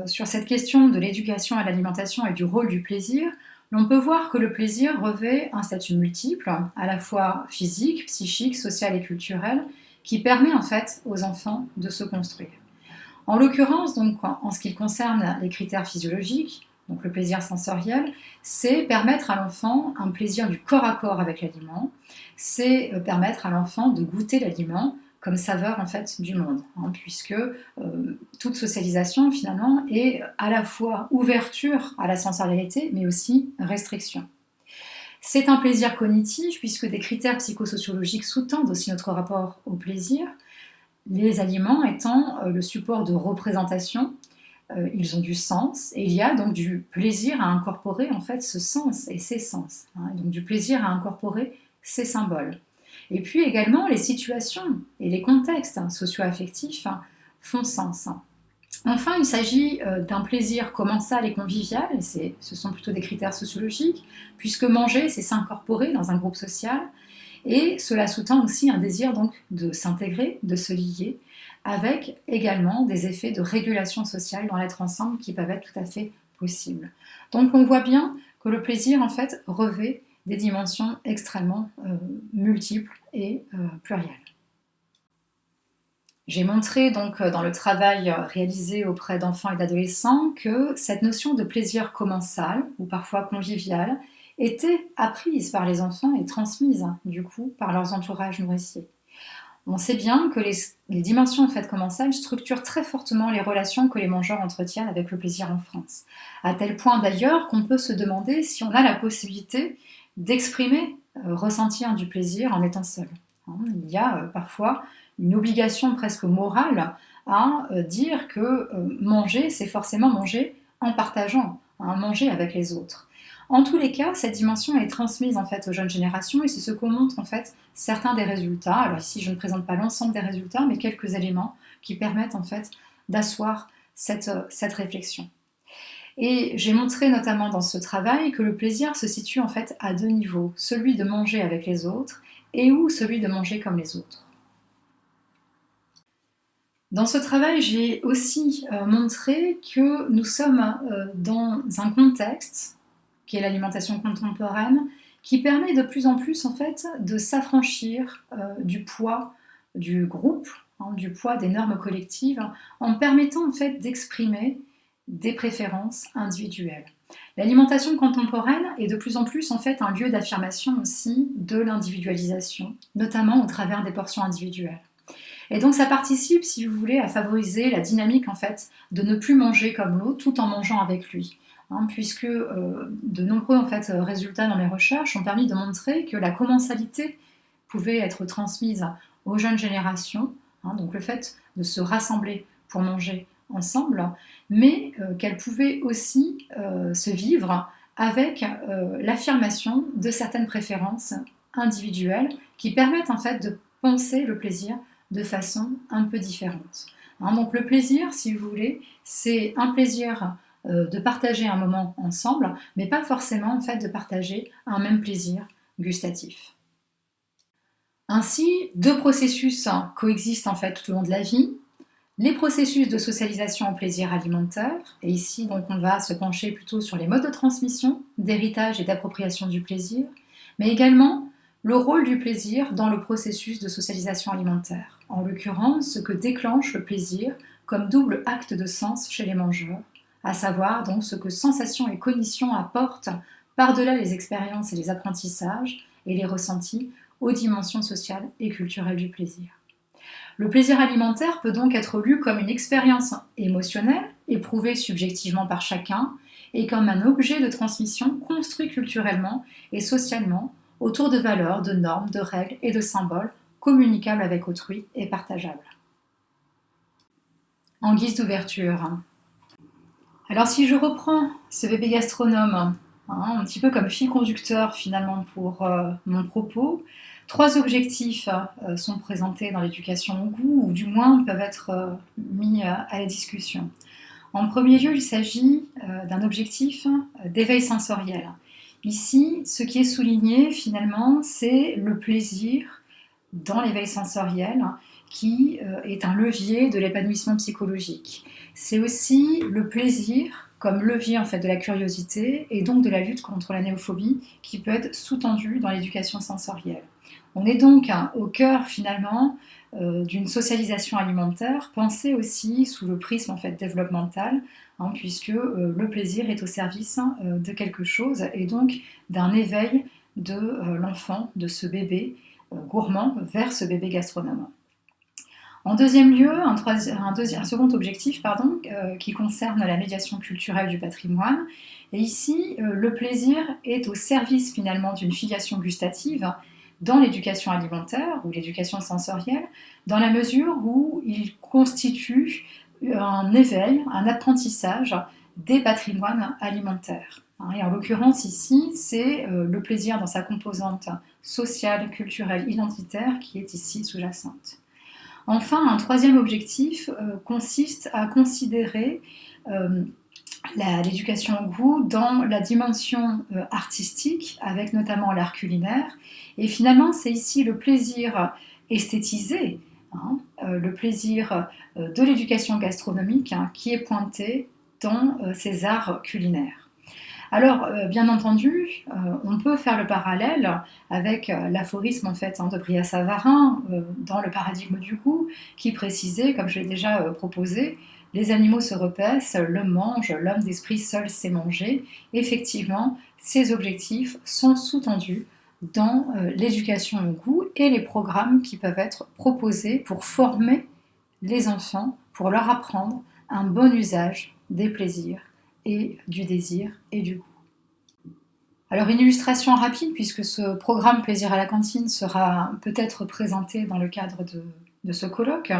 sur cette question de l'éducation à l'alimentation et du rôle du plaisir, l'on peut voir que le plaisir revêt un statut multiple, à la fois physique, psychique, social et culturel, qui permet en fait aux enfants de se construire. En l'occurrence, donc, en ce qui concerne les critères physiologiques, donc le plaisir sensoriel, c'est permettre à l'enfant un plaisir du corps à corps avec l'aliment, c'est permettre à l'enfant de goûter l'aliment comme saveur en fait du monde, puisque toute socialisation finalement est à la fois ouverture à la sensorialité, mais aussi restriction. C'est un plaisir cognitif, puisque des critères psychosociologiques sous-tendent aussi notre rapport au plaisir, les aliments étant le support de représentation, ils ont du sens, et il y a donc du plaisir à incorporer en fait ce sens et ces sens, donc du plaisir à incorporer ces symboles. Et puis également, les situations et les contextes socio-affectifs font sens. Enfin, il s'agit d'un plaisir commensal et convivial, et ce sont plutôt des critères sociologiques, puisque manger, c'est s'incorporer dans un groupe social, Et cela sous-tend aussi un désir donc de s'intégrer, de se lier, avec également des effets de régulation sociale dans l'être ensemble qui peuvent être tout à fait possibles. Donc on voit bien que le plaisir en fait revêt des dimensions extrêmement multiples et plurielles. J'ai montré donc dans le travail réalisé auprès d'enfants et d'adolescents que cette notion de plaisir commensal ou parfois convivial était apprise par les enfants et transmise du coup par leurs entourages nourriciers. On sait bien que les dimensions en fait commensales structurent très fortement les relations que les mangeurs entretiennent avec le plaisir en France. À tel point d'ailleurs qu'on peut se demander si on a la possibilité d'exprimer, ressentir du plaisir en étant seul. Il y a parfois une obligation presque morale à dire que manger, c'est forcément manger en partageant, manger avec les autres. En tous les cas, cette dimension est transmise en fait aux jeunes générations et c'est ce qu'on montre en fait certains des résultats. Alors ici, je ne présente pas l'ensemble des résultats, mais quelques éléments qui permettent en fait d'asseoir cette réflexion. Et j'ai montré notamment dans ce travail que le plaisir se situe en fait à deux niveaux, celui de manger avec les autres et ou celui de manger comme les autres. Dans ce travail, j'ai aussi montré que nous sommes dans un contexte qui est l'alimentation contemporaine, qui permet de plus en plus en fait de s'affranchir du poids du groupe, du poids des normes collectives, en permettant en fait d'exprimer des préférences individuelles. L'alimentation contemporaine est de plus en plus en fait un lieu d'affirmation aussi de l'individualisation, notamment au travers des portions individuelles. Et donc ça participe, si vous voulez, à favoriser la dynamique en fait de ne plus manger comme l'autre tout en mangeant avec lui. Puisque de nombreux en fait, résultats dans mes recherches ont permis de montrer que la commensalité pouvait être transmise aux jeunes générations, donc le fait de se rassembler pour manger ensemble, mais qu'elle pouvait aussi se vivre avec l'affirmation de certaines préférences individuelles qui permettent en fait de penser le plaisir de façon un peu différente. Donc le plaisir, si vous voulez, c'est un plaisir de partager un moment ensemble, mais pas forcément en fait de partager un même plaisir gustatif. Ainsi, deux processus coexistent en fait tout au long de la vie. Les processus de socialisation au plaisir alimentaire, et ici donc on va se pencher plutôt sur les modes de transmission, d'héritage et d'appropriation du plaisir, mais également le rôle du plaisir dans le processus de socialisation alimentaire, en l'occurrence ce que déclenche le plaisir comme double acte de sens chez les mangeurs, à savoir donc ce que sensation et cognition apportent par-delà les expériences et les apprentissages et les ressentis aux dimensions sociales et culturelles du plaisir. Le plaisir alimentaire peut donc être lu comme une expérience émotionnelle, éprouvée subjectivement par chacun, et comme un objet de transmission construit culturellement et socialement autour de valeurs, de normes, de règles et de symboles communicables avec autrui et partageables. En guise d'ouverture, alors si je reprends ce bébé gastronome, un petit peu comme fil conducteur finalement pour mon propos, trois objectifs sont présentés dans l'éducation au goût, ou du moins peuvent être mis à la discussion. En premier lieu, il s'agit d'un objectif d'éveil sensoriel. Ici, ce qui est souligné finalement, c'est le plaisir dans l'éveil sensoriel qui est un levier de l'épanouissement psychologique. C'est aussi le plaisir comme levier en fait de la curiosité et donc de la lutte contre la néophobie qui peut être sous-tendue dans l'éducation sensorielle. On est donc au cœur finalement d'une socialisation alimentaire pensée aussi sous le prisme en fait développemental, puisque le plaisir est au service de quelque chose et donc d'un éveil de l'enfant, de ce bébé gourmand vers ce bébé gastronome. En deuxième lieu, un second objectif qui concerne la médiation culturelle du patrimoine. Et ici, le plaisir est au service finalement d'une filiation gustative dans l'éducation alimentaire ou l'éducation sensorielle, dans la mesure où il constitue un éveil, un apprentissage des patrimoines alimentaires. Et en l'occurrence ici, c'est le plaisir dans sa composante sociale, culturelle, identitaire qui est ici sous-jacente. Enfin, un troisième objectif consiste à considérer l'éducation au goût dans la dimension artistique, avec notamment l'art culinaire. Et finalement, c'est ici le plaisir esthétisé, hein, le plaisir de l'éducation gastronomique, hein, qui est pointé dans ces arts culinaires. Alors, bien entendu, on peut faire le parallèle avec l'aphorisme en fait, hein, de Brillat-Savarin dans le paradigme du goût, qui précisait, comme je l'ai déjà proposé, les animaux se repaissent, l'homme mange, l'homme d'esprit seul sait manger. Effectivement, ces objectifs sont sous-tendus dans l'éducation au goût et les programmes qui peuvent être proposés pour former les enfants, pour leur apprendre un bon usage des plaisirs et du désir et du goût. Alors une illustration rapide, puisque ce programme Plaisir à la cantine sera peut-être présenté dans le cadre de ce colloque,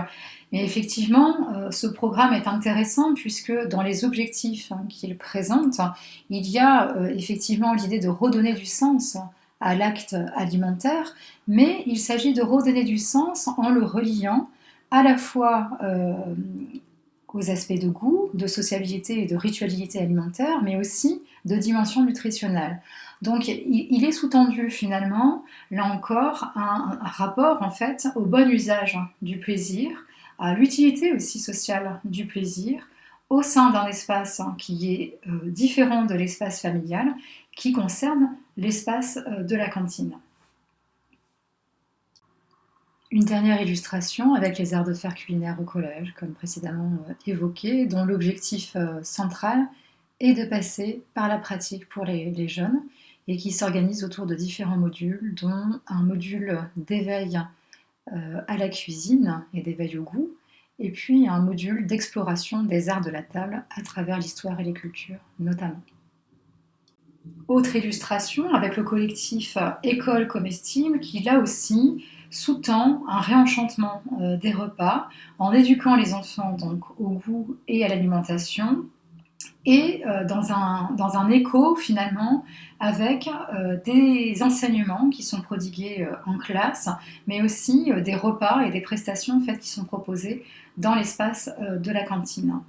mais effectivement, ce programme est intéressant puisque dans les objectifs qu'il présente, il y a effectivement l'idée de redonner du sens à l'acte alimentaire, mais il s'agit de redonner du sens en le reliant à la fois aux aspects de goût, de sociabilité et de ritualité alimentaire, mais aussi de dimension nutritionnelle. Donc il est sous-tendu finalement, là encore, un rapport en fait au bon usage du plaisir, à l'utilité aussi sociale du plaisir, au sein d'un espace qui est différent de l'espace familial, qui concerne l'espace de la cantine. Une dernière illustration avec les arts de faire culinaires au collège, comme précédemment évoqué, dont l'objectif central est de passer par la pratique pour les jeunes et qui s'organise autour de différents modules, dont un module d'éveil à la cuisine et d'éveil au goût, et puis un module d'exploration des arts de la table à travers l'histoire et les cultures notamment. Autre illustration avec le collectif École comestible qui là aussi sous-tend un réenchantement des repas en éduquant les enfants donc, au goût et à l'alimentation et dans un écho finalement avec des enseignements qui sont prodigués en classe, mais aussi des repas et des prestations en fait, qui sont proposées dans l'espace de la cantine.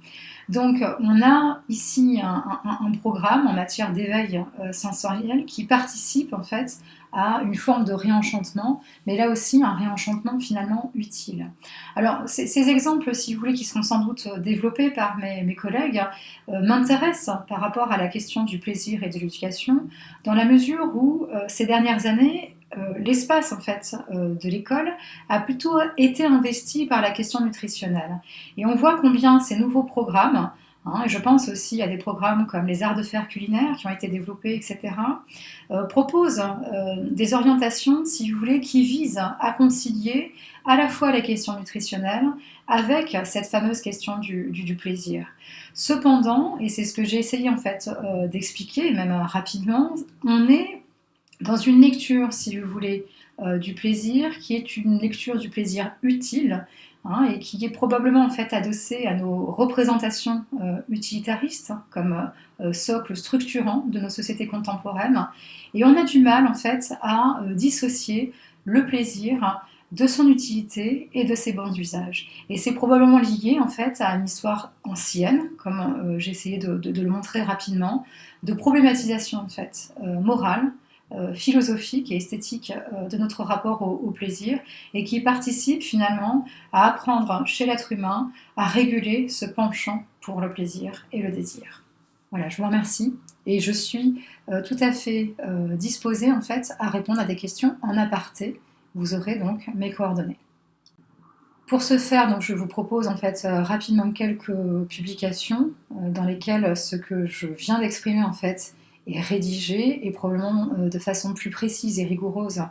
Donc on a ici un programme en matière d'éveil sensoriel qui participe en fait à une forme de réenchantement, mais là aussi un réenchantement finalement utile. Alors ces exemples, si vous voulez, qui seront sans doute développés par mes collègues, m'intéressent par rapport à la question du plaisir et de l'éducation, dans la mesure où ces dernières années, l'espace en fait de l'école a plutôt été investi par la question nutritionnelle. Et on voit combien ces nouveaux programmes, et je pense aussi à des programmes comme les arts de faire culinaires qui ont été développés, etc., proposent des orientations, si vous voulez, qui visent à concilier à la fois la question nutritionnelle avec cette fameuse question du plaisir. Cependant, et c'est ce que j'ai essayé en fait d'expliquer, même rapidement, on est dans une lecture, si vous voulez, du plaisir, qui est une lecture du plaisir utile, et qui est probablement en fait adossée à nos représentations utilitaristes comme socle structurant de nos sociétés contemporaines. Et on a du mal en fait à dissocier le plaisir de son utilité et de ses bons usages. Et c'est probablement lié en fait à une histoire ancienne, comme j'ai essayé de le montrer rapidement, de problématisation en fait morale, philosophique et esthétique de notre rapport au plaisir et qui participe finalement à apprendre chez l'être humain à réguler ce penchant pour le plaisir et le désir. Voilà, je vous remercie et je suis tout à fait disposée en fait à répondre à des questions en aparté. Vous aurez donc mes coordonnées. Pour ce faire, donc, je vous propose en fait rapidement quelques publications dans lesquelles ce que je viens d'exprimer en fait est rédigé et probablement de façon plus précise et rigoureuse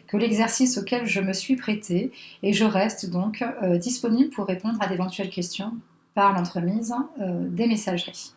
que l'exercice auquel je me suis prêtée et je reste donc disponible pour répondre à d'éventuelles questions par l'entremise des messageries.